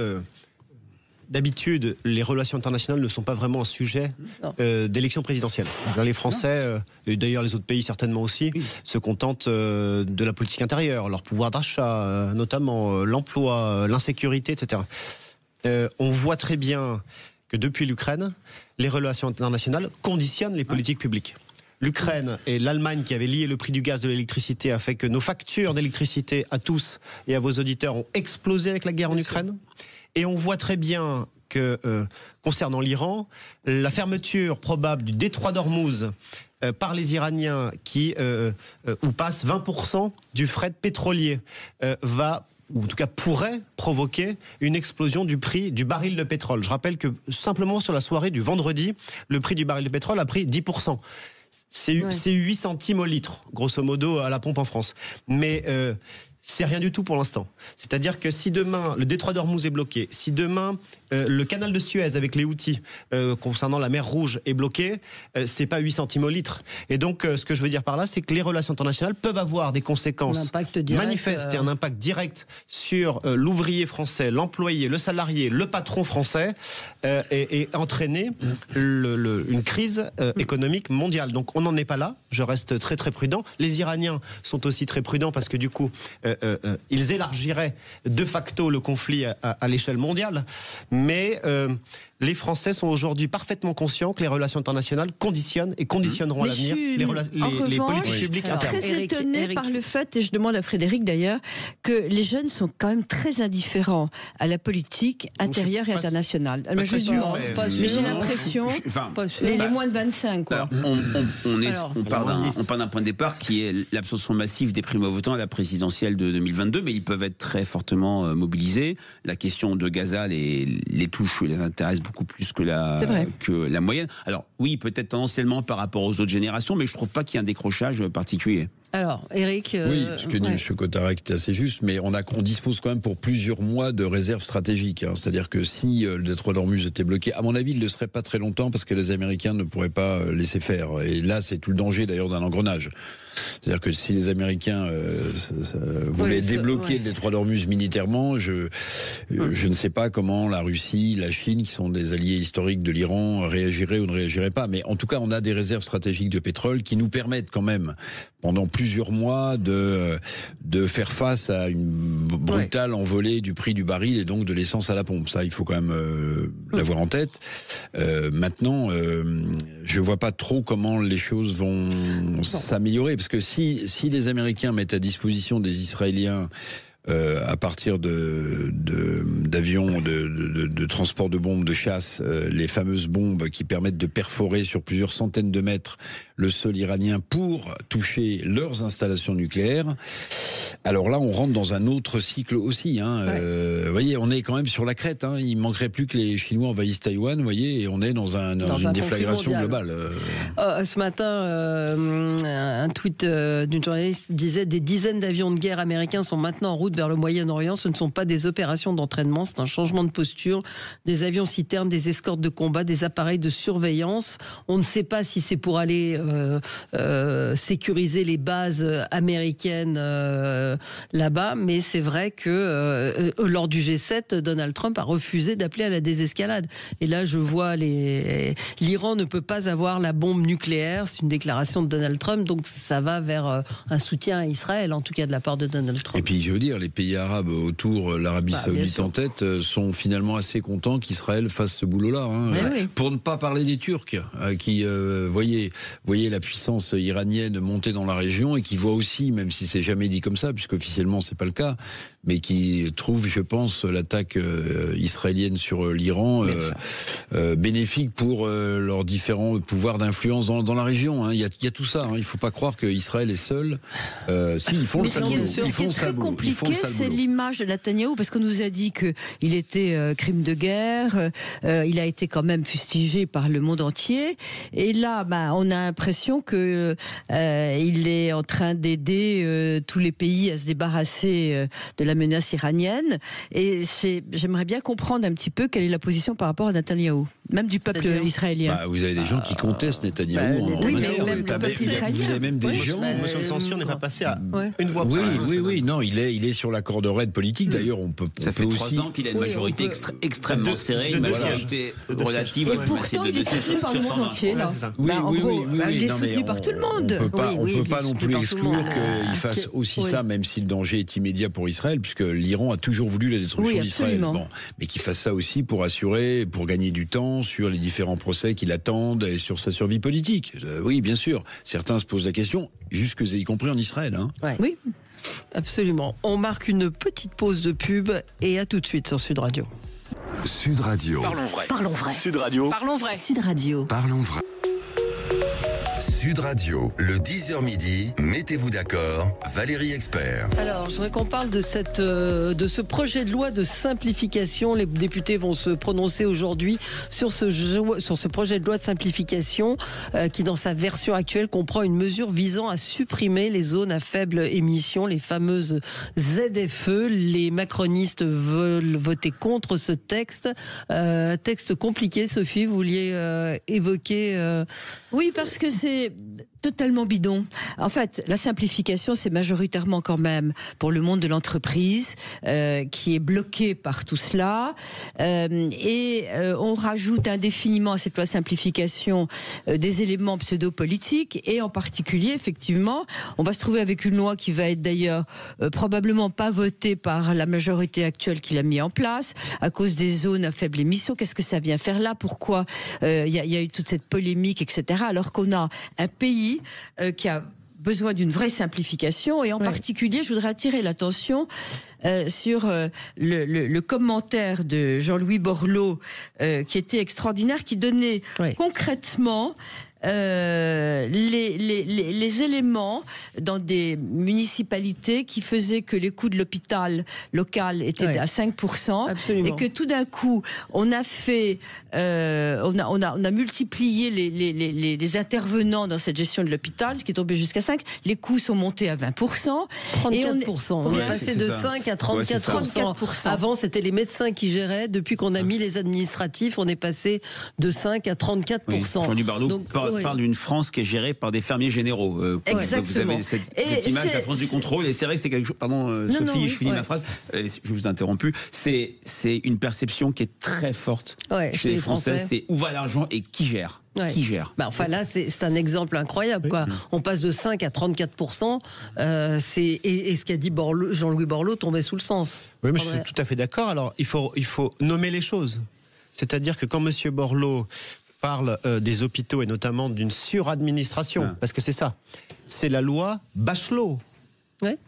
d'habitude, les relations internationales ne sont pas vraiment un sujet d'élection présidentielle. Les Français, et d'ailleurs les autres pays certainement aussi, se contentent de la politique intérieure, leur pouvoir d'achat, notamment l'emploi, l'insécurité, etc. On voit très bien que depuis l'Ukraine, les relations internationales conditionnent les politiques publiques. L'Ukraine et l'Allemagne qui avaient lié le prix du gaz, de l'électricité, a fait que nos factures d'électricité à tous et à vos auditeurs ont explosé avec la guerre en Ukraine. Et on voit très bien que, concernant l'Iran, la fermeture probable du détroit d'Ormuz par les Iraniens, où passe 20% du fret pétrolier, ou en tout cas pourrait provoquer une explosion du prix du baril de pétrole. Je rappelle que simplement sur la soirée du vendredi, le prix du baril de pétrole a pris 10%. C'est 8 centimes au litre, grosso modo, à la pompe en France. Mais c'est rien du tout pour l'instant. C'est-à-dire que si demain le détroit d'Ormuz est bloqué, si demain le canal de Suez avec les Houthis concernant la mer Rouge est bloqué, c'est pas 8 centimes au litre. Et donc ce que je veux dire par là, c'est que les relations internationales peuvent avoir des conséquences manifestes et un impact direct sur l'ouvrier français, l'employé, le salarié, le patron français, et entraîner une crise économique mondiale. Donc on n'en est pas là. Je reste très très prudent. Les Iraniens sont aussi très prudents parce que du coup ils élargiraient de facto le conflit à l'échelle mondiale. Mais les Français sont aujourd'hui parfaitement conscients que les relations internationales conditionnent et conditionneront à l'avenir les politiques publiques internes. Je suis très étonnée par le fait, et je demande à Frédéric d'ailleurs, que les jeunes sont quand même très indifférents à la politique intérieure et internationale. Mais j'ai l'impression, les moins de 25. Quoi. On part d'un point de départ qui est l'abstention massive des primo-votants à la présidentielle de 2022, mais ils peuvent être très fortement mobilisés. La question de Gaza les touche, les intéresse beaucoup plus que la moyenne. Alors oui, peut-être tendanciellement par rapport aux autres générations, mais je trouve pas qu'il y ait un décrochage particulier. Alors, Eric... oui, ce que dit M. Cottarec est assez juste, mais on dispose quand même pour plusieurs mois de réserves stratégiques. Hein. C'est-à-dire que si le détroit d'Ormuz était bloqué, à mon avis, il ne le serait pas très longtemps parce que les Américains ne pourraient pas laisser faire. Et là, c'est tout le danger d'ailleurs d'un engrenage. C'est-à-dire que si les Américains voulaient débloquer le détroit d'Ormuz militairement, je ne sais pas comment la Russie, la Chine, qui sont des alliés historiques de l'Iran, réagiraient ou ne réagiraient pas. Mais en tout cas, on a des réserves stratégiques de pétrole qui nous permettent quand même, pendant plusieurs mois, de faire face à une brutale envolée du prix du baril et donc de l'essence à la pompe. Ça, il faut quand même l'avoir en tête. Maintenant, je vois pas trop comment les choses vont s'améliorer, parce que si les Américains mettent à disposition des Israéliens à partir d'avions de transport de bombes de chasse, les fameuses bombes qui permettent de perforer sur plusieurs centaines de mètres le sol iranien pour toucher leurs installations nucléaires, alors là on rentre dans un autre cycle aussi. Hein. Vous voyez, on est quand même sur la crête. Hein. Il manquerait plus que les Chinois envahissent Taïwan, vous voyez, et on est dans une déflagration globale. Ce matin, un tweet d'une journaliste disait: des dizaines d'avions de guerre américains sont maintenant en route vers le Moyen-Orient. Ce ne sont pas des opérations d'entraînement, c'est un changement de posture. Des avions citernes, des escortes de combat, des appareils de surveillance. On ne sait pas si c'est pour aller sécuriser les bases américaines là-bas, mais c'est vrai que lors du G7, Donald Trump a refusé d'appeler à la désescalade. Et là, je vois l'Iran ne peut pas avoir la bombe nucléaire. C'est une déclaration de Donald Trump, donc ça va vers un soutien à Israël, en tout cas de la part de Donald Trump. Et puis, je veux dire, les pays arabes autour, l'Arabie Saoudite en tête, sont finalement assez contents qu'Israël fasse ce boulot-là. Hein. Oui. Pour ne pas parler des Turcs, qui voyez la puissance iranienne monter dans la région et qui voient aussi, même si c'est jamais dit comme ça, puisque officiellement c'est pas le cas, mais qui trouvent, je pense, l'attaque israélienne sur l'Iran bénéfique pour leurs différents pouvoirs d'influence dans la région. Hein. Il y a tout ça. Hein. Il ne faut pas croire qu'Israël est seul. Si, ils font le sale boulot. Ce qui est très compliqué, c'est l'image de Netanyahou, parce qu'on nous a dit qu'il était crime de guerre, il a été quand même fustigé par le monde entier, et là, on a l'impression qu'il est en train d'aider tous les pays à se débarrasser de la menace iranienne, et j'aimerais bien comprendre un petit peu quelle est la position par rapport à Netanyahou, même du peuple israélien. Vous avez des gens qui contestent Netanyahou en interne. Vous avez même des gens... La motion de censure n'est pas passée à une voix près. Oui, non, il est sur la corde raide politique. D'ailleurs, ça fait 3 ans qu'il a une majorité extrêmement serrée, une majorité relative. Et pourtant, il est soutenu par le monde entier. Il est soutenu par tout le monde. On ne peut pas non plus exclure qu'il fasse aussi ça, même si le danger est immédiat pour Israël, puisque l'Iran a toujours voulu la destruction d'Israël. Mais qu'il fasse ça aussi pour gagner du temps sur les différents procès qui l'attendent et sur sa survie politique. Oui, bien sûr. Certains se posent la question, y compris en Israël. Hein. Oui. Absolument. On marque une petite pause de pub et à tout de suite sur Sud Radio. Sud Radio. Parlons vrai. Parlons vrai. Sud Radio. Parlons vrai. Sud Radio. Parlons vrai. Sud Radio, le 10h midi, mettez-vous d'accord, Valérie Expert. Alors, je voudrais qu'on parle de ce projet de loi de simplification. Les députés vont se prononcer aujourd'hui sur ce projet de loi de simplification qui, dans sa version actuelle, comprend une mesure visant à supprimer les zones à faible émission, les fameuses ZFE. Les macronistes veulent voter contre ce texte. Texte compliqué, Sophie, vous vouliez évoquer... Oui, parce que c'est totalement bidon. En fait, la simplification, c'est majoritairement quand même pour le monde de l'entreprise qui est bloqué par tout cela. On rajoute indéfiniment à cette loi de simplification des éléments pseudo-politiques, et en particulier, effectivement, on va se trouver avec une loi qui va être d'ailleurs probablement pas votée par la majorité actuelle qui l'a mis en place, à cause des zones à faible émission. Qu'est-ce que ça vient faire là? Pourquoi il y a eu toute cette polémique, etc. Alors qu'on a un pays qui a besoin d'une vraie simplification, et en particulier, je voudrais attirer l'attention sur le commentaire de Jean-Louis Borloo qui était extraordinaire, qui donnait concrètement les éléments dans des municipalités qui faisaient que les coûts de l'hôpital local étaient à 5%. Absolument. Et que tout d'un coup, on a fait, on a multiplié les intervenants dans cette gestion de l'hôpital, ce qui est tombé jusqu'à 5. Les coûts sont montés à 20%. 34%. On est passé de 5 à 34%. Avant, c'était les médecins qui géraient. Depuis qu'on a mis les administratifs, on est passé de 5 à 34%. Oui, Jean-Luc Barlot parle d'une France qui est gérée par des fermiers généraux. Exactement. Vous avez cette image, la France du contrôle, et c'est vrai que c'est quelque chose. Pardon, Sophie, je finis ma phrase. Je vous ai interrompu. C'est une perception qui est très forte chez les Français. C'est où va l'argent et qui gère. Qui gère. Enfin là, c'est un exemple incroyable, quoi. On passe de 5 à 34%. Et ce qu'a dit Jean-Louis Borloo tombait sous le sens. Oui, mais je suis tout à fait d'accord. Alors, il faut nommer les choses. C'est-à-dire que quand M. Borloo parle des hôpitaux et notamment d'une suradministration, parce que c'est ça, c'est la loi Bachelot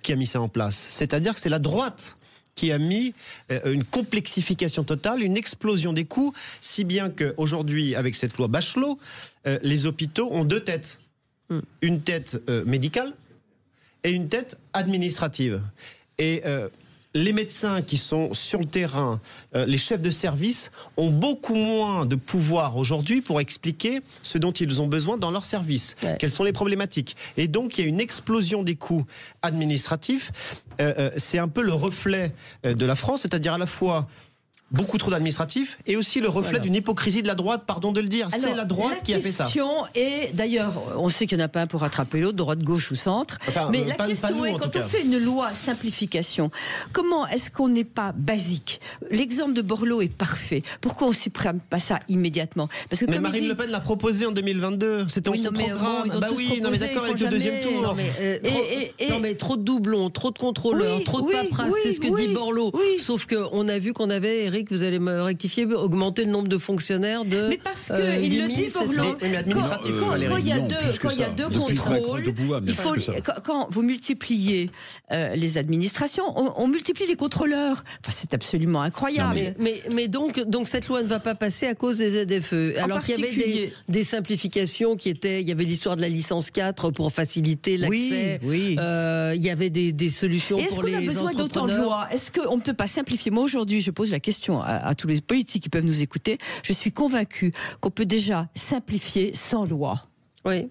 qui a mis ça en place. C'est-à-dire que c'est la droite qui a mis une complexification totale, une explosion des coûts, si bien qu'aujourd'hui, avec cette loi Bachelot, les hôpitaux ont deux têtes. Une tête médicale et une tête administrative. Et les médecins qui sont sur le terrain, les chefs de service, ont beaucoup moins de pouvoir aujourd'hui pour expliquer ce dont ils ont besoin dans leur service. Quelles sont les problématiques. Et donc, il y a une explosion des coûts administratifs. C'est un peu le reflet de la France, c'est-à-dire à la fois beaucoup trop d'administratifs et aussi le reflet d'une hypocrisie de la droite, pardon de le dire. C'est la droite qui a fait ça. La question est, d'ailleurs, on sait qu'il n'y en a pas un pour rattraper l'autre, droite, gauche ou centre, mais la question est, quand on fait une loi simplification, comment est-ce qu'on n'est pas basique? L'exemple de Borloo est parfait. Pourquoi on ne supprime pas ça immédiatement? Parce que mais Marine Le Pen l'a proposé en 2022, c'était en son programme. Ils ont d'accord avec le deuxième tour. Non mais trop de doublons, trop de contrôleurs, trop de paperasse, c'est ce que dit Borloo. Sauf qu'on a vu qu'on avait, Eric, vous allez me rectifier, augmenter le nombre de fonctionnaires de. Mais parce que il le dit Borloo. Quand il y a deux contrôles, quand vous multipliez les administrations, on multiplie les contrôleurs. Enfin, c'est absolument incroyable. Mais donc cette loi ne va pas passer à cause des ZFE. Alors qu'il y avait des simplifications qui étaient, il y avait l'histoire de la licence 4 pour faciliter l'accès. Il y avait des solutions pour les entrepreneurs. Est-ce qu'on a besoin d'autant de lois? Est-ce qu'on ne peut pas simplifier? Moi aujourd'hui, je pose la question à tous les politiques qui peuvent nous écouter. Je suis convaincue qu'on peut déjà simplifier sans loi. Oui,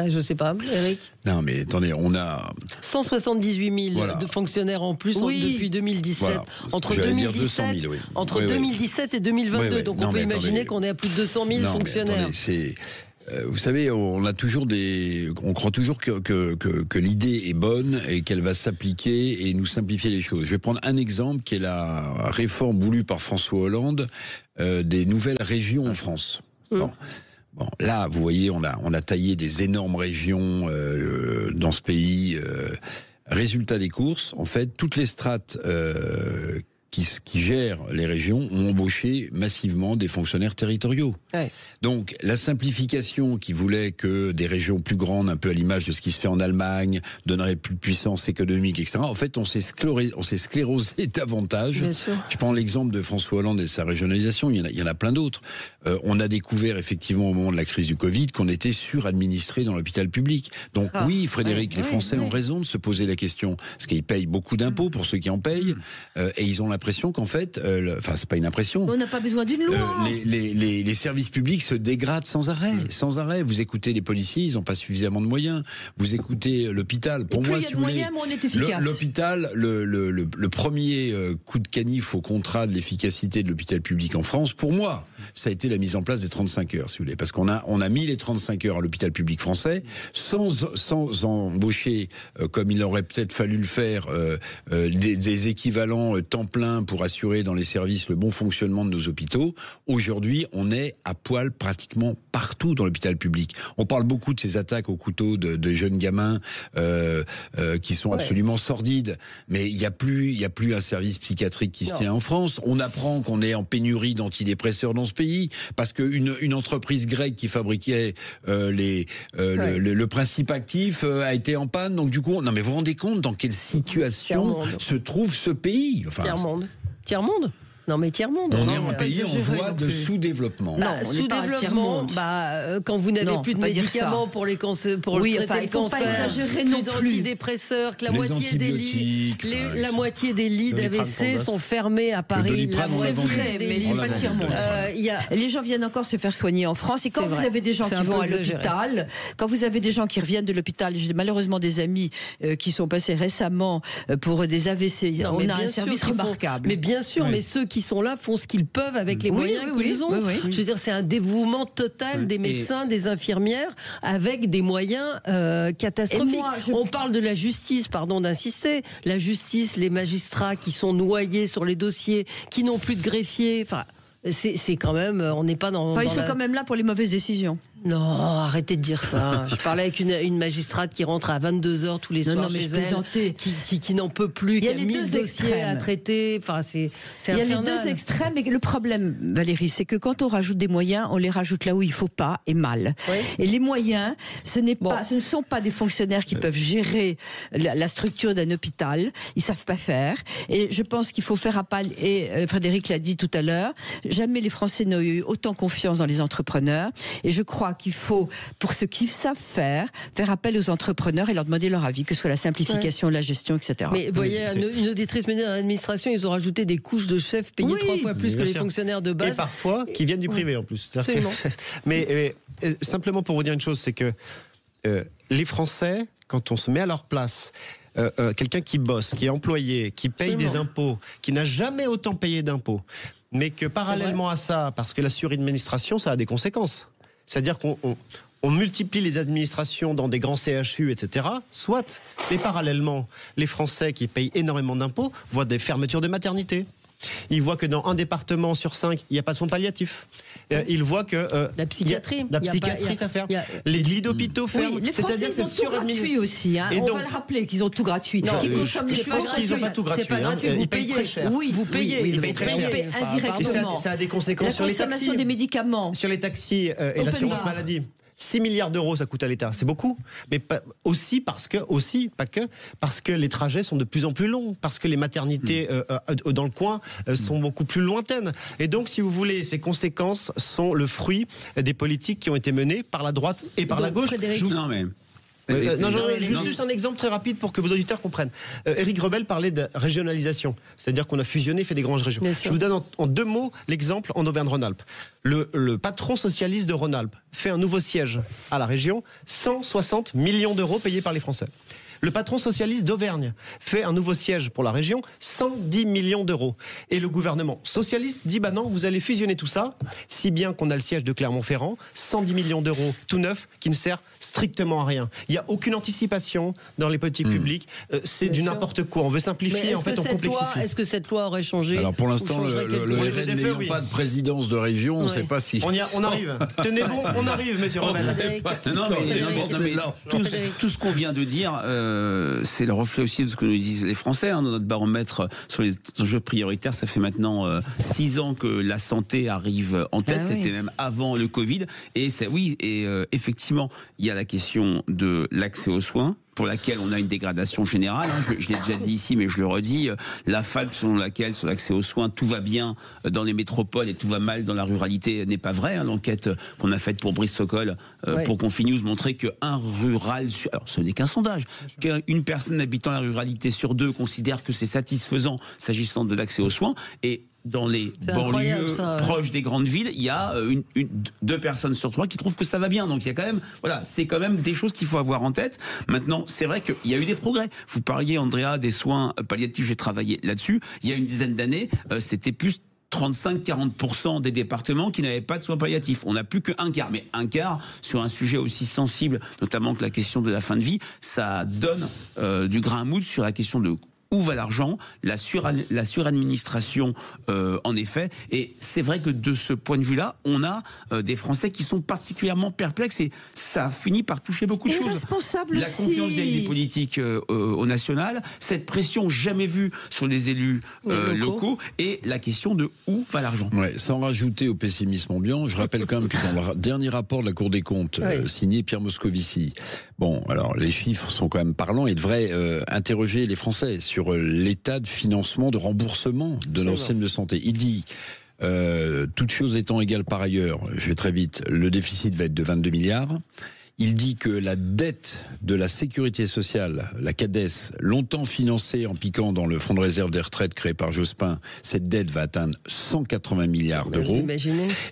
je sais pas, Eric. Non, mais attendez, on a 178 000 de fonctionnaires en plus depuis 2017. Entre 2017 et 2022, donc on peut imaginer qu'on est à plus de 200 000 fonctionnaires. Vous savez, on croit toujours que l'idée est bonne et qu'elle va s'appliquer et nous simplifier les choses. Je vais prendre un exemple qui est la réforme voulue par François Hollande des nouvelles régions en France. Bon, là, vous voyez, on a taillé des énormes régions dans ce pays. Résultat des courses, en fait, toutes les strates qui gèrent les régions ont embauché massivement des fonctionnaires territoriaux. Donc la simplification qui voulait que des régions plus grandes, un peu à l'image de ce qui se fait en Allemagne, donnerait plus de puissance économique, etc. En fait, on s'est sclérosé davantage. Je prends l'exemple de François Hollande et sa régionalisation, il y en a plein d'autres. On a découvert effectivement au moment de la crise du Covid qu'on était suradministré dans l'hôpital public. Donc oui, Frédéric, les Français ont raison de se poser la question, parce qu'ils payent beaucoup d'impôts pour ceux qui en payent, et ils ont l'impression qu'en fait, c'est pas une impression. On n'a pas besoin d'une loi. Les services publics se dégradent sans arrêt, sans arrêt. Vous écoutez les policiers, ils n'ont pas suffisamment de moyens. Vous écoutez l'hôpital. Pour moi, si vous voulez, l'hôpital, le premier coup de canif au contrat de l'efficacité de l'hôpital public en France, pour moi, ça a été la mise en place des 35 heures, si vous voulez, parce qu'on a mis les 35 heures à l'hôpital public français sans embaucher, comme il aurait peut-être fallu le faire, des équivalents temps plein pour assurer dans les services le bon fonctionnement de nos hôpitaux. Aujourd'hui, on est à poil pratiquement partout dans l'hôpital public. On parle beaucoup de ces attaques au couteau de jeunes gamins qui sont absolument sordides, mais il y a plus un service psychiatrique qui se tient en France. On apprend qu'on est en pénurie d'antidépresseurs dans ce pays parce qu'une entreprise grecque qui fabriquait le principe actif a été en panne. Donc du coup, non mais vous vous rendez compte dans quelle situation se trouve ce pays? Tiers-monde. Non, mais tiers-monde. On est un pays en voie de sous-développement. Non, sous-développement. Quand vous n'avez plus de médicaments pour les cancers, pour traiter le cancer, pas exagérer non plus. D'antidépresseurs, que la moitié des lits d'AVC sont fermés à Paris. La moitié des lits. Pas le tiers-monde. Les gens viennent encore se faire soigner en France. Et quand vous avez des gens qui vont à l'hôpital, quand vous avez des gens qui reviennent de l'hôpital, j'ai malheureusement des amis qui sont passés récemment pour des AVC. On a un service remarquable. Mais bien sûr, mais ceux qui sont là font ce qu'ils peuvent avec les moyens qu'ils ont. Je veux dire, c'est un dévouement total des médecins, des infirmières, avec des moyens catastrophiques. On parle de la justice, pardon d'insister, la justice, les magistrats qui sont noyés sur les dossiers, qui n'ont plus de greffier. Enfin, c'est quand même, on n'est pas dans. Ils sont quand même là pour les mauvaises décisions. Non, arrêtez de dire ça. Je parlais avec une magistrate qui rentre à 22h tous les soirs chez elle, qui n'en peut plus, qui a 1000 dossiers à traiter. Enfin, c'est infernal. Il y a les deux extrêmes. Et le problème, Valérie, c'est que quand on rajoute des moyens, on les rajoute là où il ne faut pas et mal. Oui. Et les moyens, ce ne sont pas des fonctionnaires qui peuvent gérer la structure d'un hôpital. Ils ne savent pas faire. Et je pense qu'il faut faire appel, et Frédéric l'a dit tout à l'heure, jamais les Français n'ont eu autant confiance dans les entrepreneurs. Et je crois qu'il faut, pour ceux qui savent faire appel aux entrepreneurs et leur demander leur avis, que ce soit la simplification, la gestion, etc. Mais vous voyez, une auditrice menée dans l'administration, ils ont rajouté des couches de chefs payés 3 fois plus que les fonctionnaires de base. Et parfois, qui viennent du privé en plus. Mais simplement pour vous dire une chose, c'est que les Français, quand on se met à leur place, quelqu'un qui bosse, qui est employé, qui paye des impôts, qui n'a jamais autant payé d'impôts, mais que parallèlement à ça, parce que la suradministration, ça a des conséquences. C'est-à-dire qu'on multiplie les administrations dans des grands CHU, etc. Soit, mais parallèlement, les Français qui payent énormément d'impôts voient des fermetures de maternité. Ils voient que dans un département sur 5, il n'y a pas de soins palliatifs. Ils voient que la psychiatrie, ça ferme. Les lits d'hôpitaux ferment. Les Français, ils ont tout gratuit aussi. On va le rappeler qu'ils ont tout gratuit. Non, je pense qu'ils n'ont pas tout gratuit. C'est pas gratuit. Vous payez très cher. Oui, vous payez. Ils payent très cher. Indirectement. Ça a des conséquences sur les taxis. La consommation des médicaments. Sur les taxis et l'assurance maladie. 6 milliards d'euros, ça coûte à l'État. C'est beaucoup. Mais aussi, pas que, parce que les trajets sont de plus en plus longs, parce que les maternités dans le coin sont beaucoup plus lointaines. Et donc, si vous voulez, ces conséquences sont le fruit des politiques qui ont été menées par la droite et par la gauche. Juste un exemple très rapide pour que vos auditeurs comprennent. Éric Rebel parlait de régionalisation, c'est-à-dire qu'on a fusionné, fait des grandes régions. Je vous donne en 2 mots l'exemple en Auvergne-Rhône-Alpes. Le patron socialiste de Rhône-Alpes fait un nouveau siège à la région, 160 millions d'euros payés par les Français. Le patron socialiste d'Auvergne fait un nouveau siège pour la région, 110 millions d'euros. Et le gouvernement socialiste dit, non, vous allez fusionner tout ça, si bien qu'on a le siège de Clermont-Ferrand, 110 millions d'euros tout neuf, qui ne sert strictement à rien. Il n'y a aucune anticipation dans les politiques publiques, c'est du n'importe quoi. On veut simplifier, en fait on complexifie. Est-ce que cette loi aurait changé? Alors pour l'instant, le RN n'ayant pas de présidence de région, on ne sait pas si... On arrive. Tenez bon, on arrive, messieurs Rebel. Tout ce qu'on vient de dire... c'est le reflet aussi de ce que nous disent les Français dans notre baromètre sur les enjeux prioritaires. Ça fait maintenant 6 ans que la santé arrive en tête. C'était même avant le Covid. Et effectivement, il y a la question de l'accès aux soins, pour laquelle on a une dégradation générale. Je l'ai déjà dit ici, mais je le redis. La fable selon laquelle, sur l'accès aux soins, tout va bien dans les métropoles et tout va mal dans la ruralité n'est pas vrai. L'enquête qu'on a faite pour Brice Sokol, pour Confinews, montrait qu'un rural... Alors, ce n'est qu'un sondage. Qu'une personne habitant la ruralité sur 2 considère que c'est satisfaisant s'agissant de l'accès aux soins. Et dans les banlieues proches des grandes villes, il y a 2 personnes sur 3 qui trouvent que ça va bien. Donc il y a quand même, c'est quand même des choses qu'il faut avoir en tête. Maintenant, c'est vrai qu'il y a eu des progrès. Vous parliez, Andrea, des soins palliatifs. J'ai travaillé là-dessus. Il y a une dizaine d'années, c'était plus 35-40% des départements qui n'avaient pas de soins palliatifs. On n'a plus qu'un quart. Mais un quart, sur un sujet aussi sensible, notamment que la question de la fin de vie, ça donne du grain à moudre sur la question de où va l'argent, la suradministration en effet. Et c'est vrai que de ce point de vue-là, on a des Français qui sont particulièrement perplexes et ça finit par toucher beaucoup de choses. La confiance vis-à-vis des politiques au national, cette pression jamais vue sur les élus locaux et la question de où va l'argent. Sans rajouter au pessimisme ambiant, je rappelle quand même que dans le dernier rapport de la Cour des comptes signé Pierre Moscovici, Bon, alors les chiffres sont quand même parlants et devraient interroger les Français sur l'état de financement, de remboursement de notre système de santé. Il dit, toutes choses étant égales par ailleurs, je vais très vite, le déficit va être de 22 milliards. Il dit que la dette de la sécurité sociale, la CADES, longtemps financée en piquant dans le fonds de réserve des retraites créé par Jospin, cette dette va atteindre 180 milliards d'euros.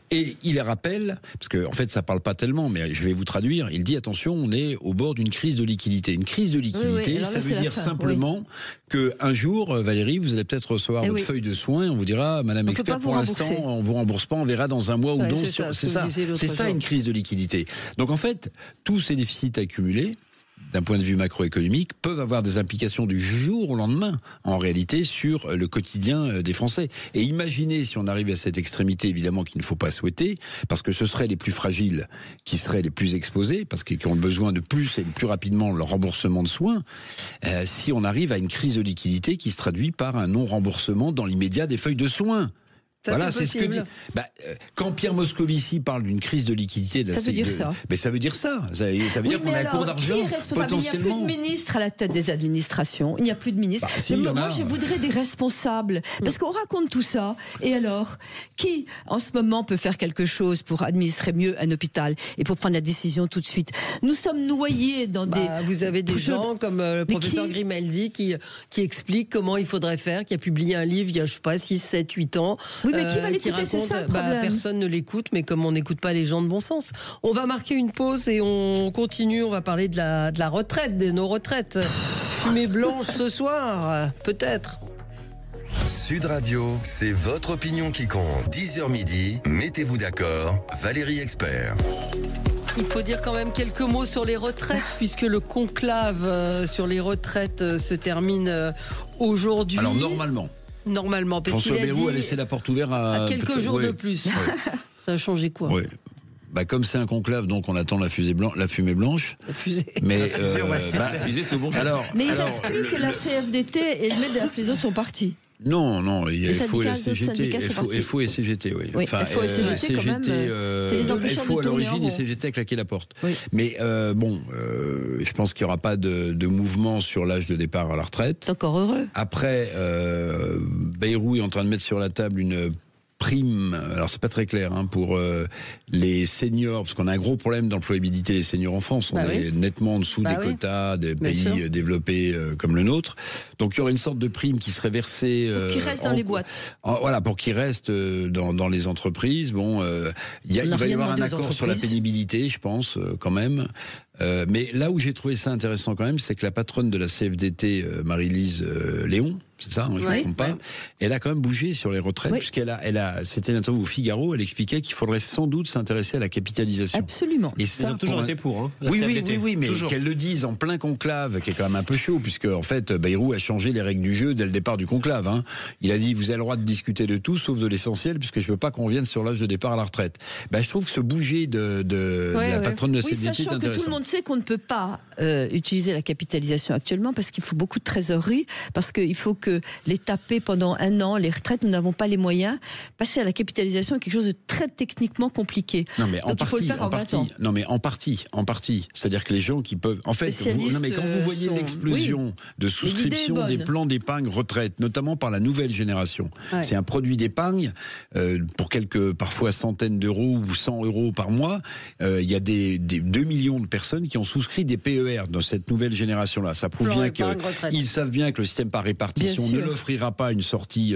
Et il rappelle, parce qu'en fait ça parle pas tellement, mais je vais vous traduire, il dit attention, on est au bord d'une crise de liquidité. Une crise de liquidité, oui. Ça veut dire simplement qu'un jour, Valérie, vous allez peut-être recevoir votre feuille de soins et on vous dira, Madame Expert, pour l'instant, on vous rembourse pas, on verra dans un mois ou deux. C'est ça une crise de liquidité. Donc en fait, tous ces déficits accumulés, d'un point de vue macroéconomique, peuvent avoir des implications du jour au lendemain, en réalité, sur le quotidien des Français. Et imaginez si on arrive à cette extrémité, évidemment, qu'il ne faut pas souhaiter, parce que ce seraient les plus fragiles qui seraient les plus exposés, parce qu'ils ont besoin de plus et de plus rapidement le remboursement de soins, si on arrive à une crise de liquidité qui se traduit par un non-remboursement dans l'immédiat des feuilles de soins. Ça, voilà, c'est ce que dit. Quand Pierre Moscovici parle d'une crise de liquidité, ça veut dire ça. Mais ça veut dire ça. Ça veut dire qu'on a un cours d'argent. Potentiellement. Il n'y a plus de ministres à la tête des administrations. Il n'y a plus de ministres. Moi, je voudrais des responsables. Parce qu'on raconte tout ça. Et alors, qui, en ce moment, peut faire quelque chose pour administrer mieux un hôpital et pour prendre la décision tout de suite? Nous sommes noyés dans des. Vous avez des gens comme le professeur Grimaldi qui explique comment il faudrait faire, qui a publié un livre il y a, je sais pas, 6, 7, 8 ans. Oui, mais qui va l'écouter, c'est ça le problème. Personne ne l'écoute, mais comme on n'écoute pas les gens de bon sens. On va marquer une pause et on continue. On va parler de la retraite, de nos retraites. Fumée blanche ce soir, peut-être. Sud Radio, c'est votre opinion qui compte. 10h midi, mettez-vous d'accord. Valérie Expert. Il faut dire quand même quelques mots sur les retraites, puisque le conclave sur les retraites se termine aujourd'hui. Alors normalement, parce François Bayrou a laissé la porte ouverte à quelques jours de plus. Ouais. Ça a changé quoi? Oui. Comme c'est un conclave, donc on attend la fumée blanche. La fusée. Mais la fusée, c'est bon. Mais il explique que la CFDT et le MEDEF, les autres sont partis. Non, il faut la CGT. FO et CGT, oui. Enfin, FO et CGT, quand même, c'est les empêcheurs FO de à tourner l'origine en et rond. CGT a claqué la porte. Oui. Mais je pense qu'il n'y aura pas de mouvement sur l'âge de départ à la retraite. C'est encore heureux. Après, Bayrou est en train de mettre sur la table une prime, alors c'est pas très clair pour les seniors, parce qu'on a un gros problème d'employabilité des seniors en France. On est nettement en dessous des quotas des pays développés comme le nôtre. Donc il y aurait une sorte de prime qui serait versée pour qu'ils restent dans les boîtes. Pour qu'ils restent dans les entreprises. Il va y avoir un accord sur la pénibilité, je pense, quand même. Mais là où j'ai trouvé ça intéressant quand même, c'est que la patronne de la CFDT, Marie-Lise Léon, c'est ça, je ne me trompe pas, elle a quand même bougé sur les retraites, c'était une interview au Figaro, elle expliquait qu'il faudrait sans doute s'intéresser à la capitalisation. Absolument. Et ça, ils ont toujours été pour. Oui, mais qu'elle le dise en plein conclave, qui est quand même un peu chaud, puisque en fait, Bayrou a changé les règles du jeu dès le départ du conclave. Il a dit, vous avez le droit de discuter de tout, sauf de l'essentiel, puisque je ne veux pas qu'on revienne sur l'âge de départ à la retraite. Je trouve que ce bouger de la patronne de la CFDT est intéressant. Que tout le monde sait qu'on ne peut pas utiliser la capitalisation actuellement, parce qu'il faut beaucoup de trésorerie, parce qu'il faut que les taper pendant un an, les retraites, nous n'avons pas les moyens. Passer à la capitalisation est quelque chose de très techniquement compliqué. Non, mais donc il faut le faire en 20 ans. Non, mais en partie. C'est-à-dire que les gens qui peuvent... En fait, quand vous voyez l'explosion de souscription des plans d'épargne retraite, notamment par la nouvelle génération, c'est un produit d'épargne pour quelques, parfois centaines d'euros ou 100 euros par mois. Il y a des 2 millions de personnes qui ont souscrit des PER dans cette nouvelle génération-là. Ça prouve bien qu'ils savent bien que le système par répartition ne l'offrira pas une sortie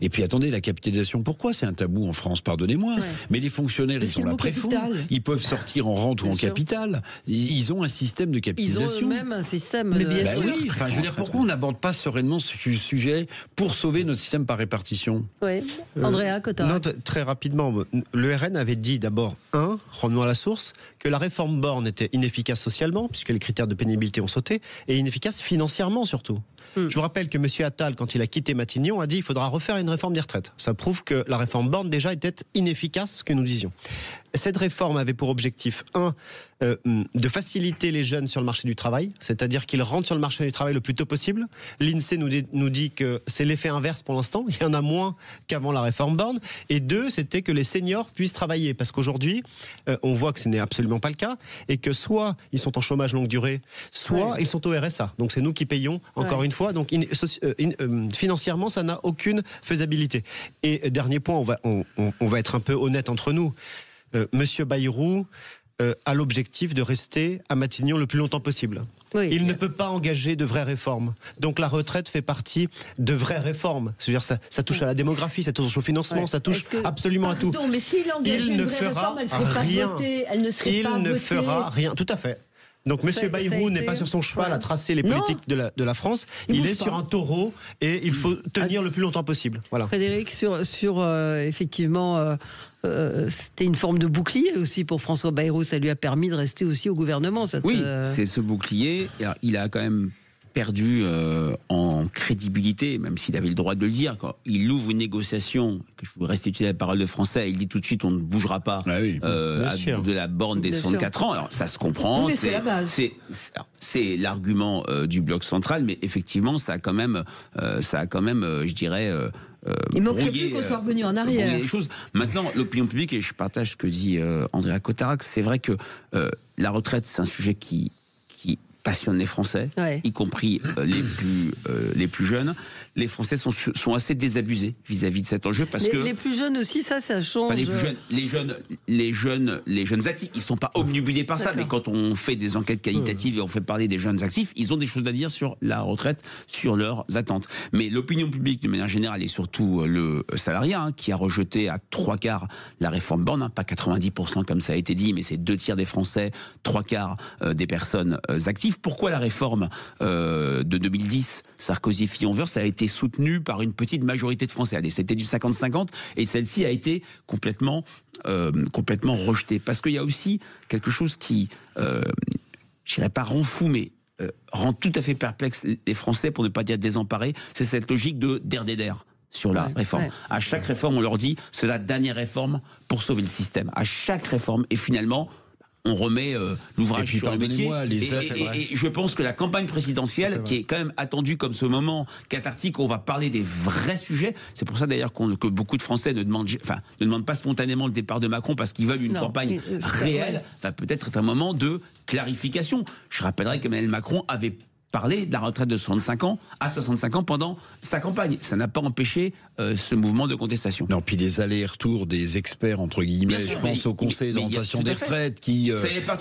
Et puis attendez, la capitalisation, pourquoi c'est un tabou en France? Pardonnez-moi. Mais les fonctionnaires, ils ont la préfond. Ils peuvent sortir en rente ou en capital. Ils ont un système de capitalisation. Ils ont eux-mêmes un système. Mais bien sûr. Oui. Enfin, je veux dire, pourquoi on n'aborde pas sereinement ce sujet pour sauver notre système par répartition? Oui. Andrea Cotard. Très rapidement, le RN avait dit d'abord, revenons à la source, que la réforme Borne était inefficace socialement, puisque les critères de pénibilité ont sauté, et inefficace financièrement surtout. Je vous rappelle que M. Attal, quand il a quitté Matignon, a dit qu'il faudra refaire une réforme des retraites. Ça prouve que la réforme Borne déjà était inefficace, ce que nous disions. Cette réforme avait pour objectif, de faciliter les jeunes sur le marché du travail, c'est-à-dire qu'ils rentrent sur le marché du travail le plus tôt possible. L'INSEE nous dit que c'est l'effet inverse pour l'instant, il y en a moins qu'avant la réforme Borne. Et 2, c'était que les seniors puissent travailler, parce qu'aujourd'hui, on voit que ce n'est absolument pas le cas, et que soit ils sont en chômage longue durée, soit ils sont au RSA. Donc c'est nous qui payons, encore une fois. Donc financièrement, ça n'a aucune faisabilité. Et dernier point, on va être un peu honnête entre nous. Monsieur Bayrou a l'objectif de rester à Matignon le plus longtemps possible. Il ne peut pas engager de vraies réformes. Donc la retraite fait partie de vraies réformes. C'est-à-dire ça touche à la démographie, ça touche au financement, ça touche absolument à tout. Mais s'il engage une vraie réforme, elle serait pas votée, elle ne serait pas votée. Il ne fera rien, tout à fait. Donc M. Bayrou n'est pas sur son cheval à tracer les politiques de la France. Il est sur un taureau et il faut tenir le plus longtemps possible. Voilà. Frédéric, effectivement, c'était une forme de bouclier aussi pour François Bayrou. Ça lui a permis de rester aussi au gouvernement. C'est ce bouclier. Alors, il a quand même perdu en crédibilité, même s'il avait le droit de le dire. Quand il ouvre une négociation, que je vous restitue la parole de français, il dit tout de suite on ne bougera pas de la borne des 64 ans. Alors ça se comprend, c'est l'argument du bloc central, mais effectivement ça a quand même je dirais... il ne manquerait plus qu'on soit revenu en arrière. Les choses. Maintenant, l'opinion publique, et je partage ce que dit Andrea Cotarac, c'est vrai que la retraite, c'est un sujet qui passionne les Français, y compris les plus jeunes. Les Français sont assez désabusés vis-à-vis de cet enjeu parce que les plus jeunes aussi, ça change. Les jeunes actifs, ils sont pas obnubilés par ça, mais quand on fait des enquêtes qualitatives et on fait parler des jeunes actifs, ils ont des choses à dire sur la retraite, sur leurs attentes. Mais l'opinion publique, de manière générale, et surtout le salariat, qui a rejeté à 3/4 la réforme Borne, pas 90% comme ça a été dit, mais c'est 2 tiers des Français, 3/4 des personnes actives. Pourquoi la réforme de 2010, Sarkozy-Fillon-Wörth, ça a été soutenue par une petite majorité de Français? C'était du 50-50 et celle-ci a été complètement rejetée. Parce qu'il y a aussi quelque chose qui, je dirais pas rend fou, mais rend tout à fait perplexe les Français, pour ne pas dire désemparés, c'est cette logique de der sur la réforme. À chaque réforme, on leur dit c'est la dernière réforme pour sauver le système. À chaque réforme, et finalement... on remet l'ouvrage sur le métier. Et je pense que la campagne présidentielle, qui est quand même attendue comme ce moment cathartique où on va parler des vrais sujets, c'est pour ça d'ailleurs que beaucoup de Français ne demandent pas spontanément le départ de Macron parce qu'ils veulent une campagne réelle, va peut-être être un moment de clarification. Je rappellerai qu'Emmanuel Macron avait parler de la retraite de 65 ans à 65 ans pendant sa campagne. Ça n'a pas empêché ce mouvement de contestation. Non, puis les allers-retours des experts, entre guillemets, je pense au Conseil d'orientation des retraites, qui,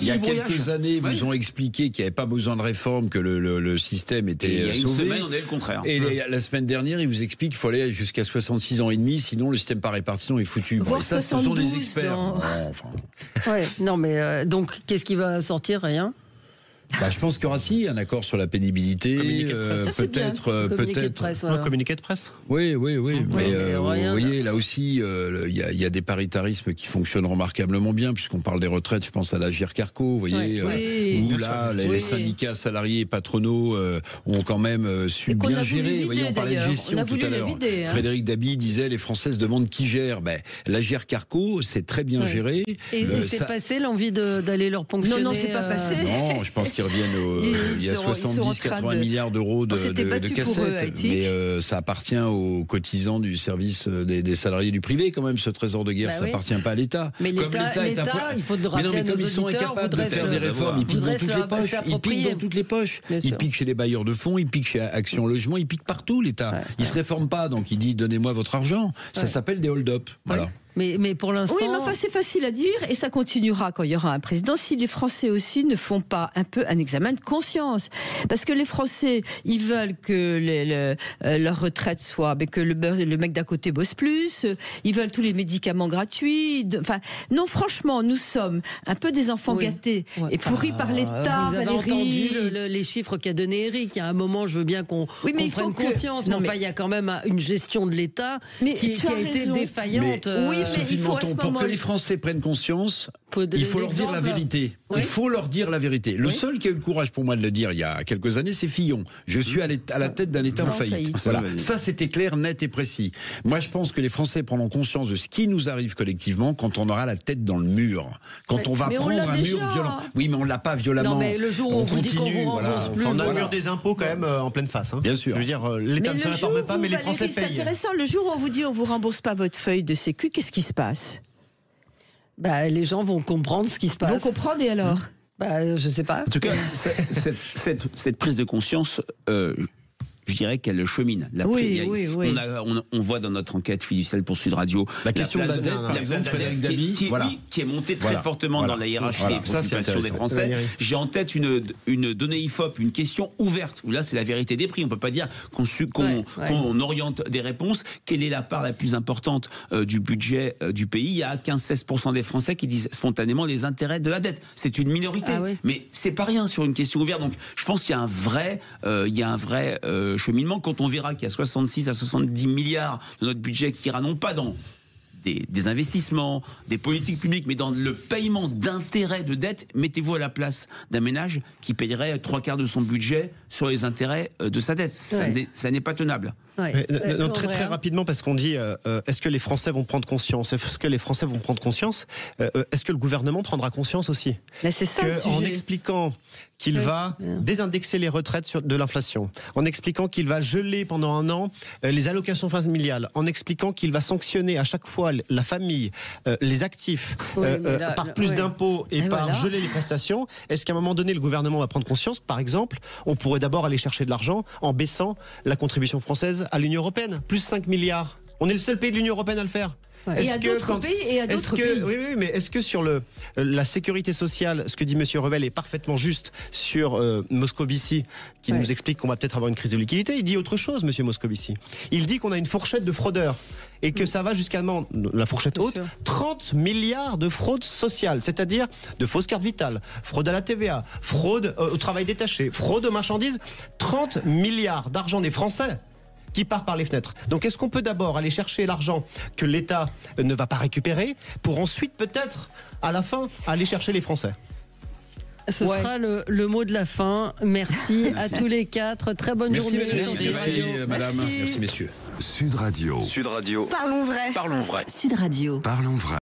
il y a quelques années, vous ont expliqué qu'il n'y avait pas besoin de réforme, que le système était sauvé. Il y a une semaine, on est le contraire. Et la semaine dernière, il vous explique qu'il faut aller jusqu'à 66 ans et demi, sinon le système par répartition est foutu. Bon, et ça, ce sont des experts. Donc, qu'est-ce qui va sortir? Rien. Je pense qu'il y aura un accord sur la pénibilité, peut-être un communiqué de presse. Oui. Mais vous voyez, là aussi, il y a des paritarismes qui fonctionnent remarquablement bien, puisqu'on parle des retraites. Je pense à l'Agirc-Arrco, vous voyez, où là, les syndicats salariés et patronaux ont quand même su bien gérer. Vous voyez, on parlait de gestion tout à l'heure. Frédéric Dabi disait les Français se demandent qui gère. L'Agirc-Arrco, c'est très bien géré. Et c'est passé l'envie d'aller leur ponctionner? Non, c'est pas passé. Non, je pense qu'ils reviennent il y a 70-80 milliards d'euros de cassettes, mais ça appartient aux cotisants du service des salariés du privé quand même, ce trésor de guerre, ça appartient pas à l'État. Mais l'État, il faut rappeler à nos auditeurs, ils sont incapables de faire des réformes, ils piquent dans toutes les poches, ils piquent chez les bailleurs de fonds, ils piquent chez Action Logement, ils piquent partout l'État. Il se réforme pas, donc il dit donnez-moi votre argent, ça s'appelle des hold-up. Voilà. Mais pour l'instant... Oui, mais enfin, c'est facile à dire et ça continuera quand il y aura un président. Si les Français aussi ne font pas un peu un examen de conscience. Parce que les Français, ils veulent que leur retraite soit... que le mec d'à côté bosse plus. Ils veulent tous les médicaments gratuits. Enfin, non, franchement, nous sommes un peu des enfants gâtés et pourris par l'État, Vous avez entendu les chiffres qu'a donné Eric. Il y a un moment, je veux bien qu'on prenne conscience. Mais enfin, il y a quand même une gestion de l'État qui a été défaillante. Oui, Sophie Menton, pour que les Français prennent conscience, il faut leur dire la vérité. Oui. Il faut leur dire la vérité. Le seul qui a eu le courage pour moi de le dire il y a quelques années, c'est Fillon. Je suis à la tête d'un État en faillite. Voilà. Ça, c'était clair, net et précis. Moi, je pense que les Français prendront conscience de ce qui nous arrive collectivement quand on aura la tête dans le mur. Quand on va prendre un mur violent. Oui, mais on ne l'a pas violemment. Non, mais le jour où on vous dit qu'on vous rembourse plus. On a le mur des impôts quand même en pleine face. Hein. Bien sûr. Je veux dire, l'État ne se réforme pas, mais les Français payent. C'est intéressant. Le jour où on vous dit on ne vous rembourse pas votre feuille de sécu, qu'est-ce qui se passe? Les gens vont comprendre ce qui se passe. Vont comprendre et alors? Je sais pas. En tout cas, cette prise de conscience, je dirais qu'elle chemine. On voit dans notre enquête fiduciaire pour Sud Radio la question de la dette, par exemple, Frédéric Dabi, qui est montée très fortement dans la hiérarchie des préoccupations des Français. J'ai en tête une donnée IFOP, une question ouverte, où là c'est la vérité des prix. On ne peut pas dire qu'on oriente des réponses. Quelle est la part la plus importante du budget du pays? Il y a 15-16% des Français qui disent spontanément les intérêts de la dette. C'est une minorité, mais c'est pas rien sur une question ouverte. Donc je pense qu'il y a un vrai cheminement quand on verra qu'il y a 66 à 70 milliards de notre budget qui ira non pas dans des investissements, des politiques publiques, mais dans le paiement d'intérêts de dette. Mettez-vous à la place d'un ménage qui payerait 3/4 de son budget sur les intérêts de sa dette. Ça n'est pas tenable. Très rapidement, parce qu'on dit est-ce que les Français vont prendre conscience? Est-ce que les Français vont prendre conscience? Est-ce que le gouvernement prendra conscience aussi? C'est ça, en expliquant qu'il va désindexer les retraites de l'inflation, en expliquant qu'il va geler pendant un an les allocations familiales, en expliquant qu'il va sanctionner à chaque fois la famille, les actifs, par plus d'impôts et par geler les prestations, est-ce qu'à un moment donné le gouvernement va prendre conscience? Par exemple, on pourrait d'abord aller chercher de l'argent en baissant la contribution française à l'Union européenne, plus 5 milliards. On est le seul pays de l'Union européenne à le faire. Et il y a d'autres pays. Oui, mais est-ce que sur la sécurité sociale, ce que dit M. Revel est parfaitement juste sur Moscovici, qui nous explique qu'on va peut-être avoir une crise de liquidité? Il dit autre chose, M. Moscovici. Il dit qu'on a une fourchette de fraudeurs et que ça va jusqu'à la fourchette haute, 30 milliards de fraude sociale, c'est-à-dire de fausses cartes vitales, fraude à la TVA, fraude au travail détaché, fraude aux marchandises, 30 milliards d'argent des Français qui part par les fenêtres. Donc est-ce qu'on peut d'abord aller chercher l'argent que l'État ne va pas récupérer pour ensuite peut-être à la fin aller chercher les Français? Ce sera le mot de la fin. Merci à tous les quatre. Très bonne journée. Merci madame. Merci messieurs. Sud Radio. Sud Radio. Parlons vrai. Parlons vrai. Sud Radio. Parlons vrai.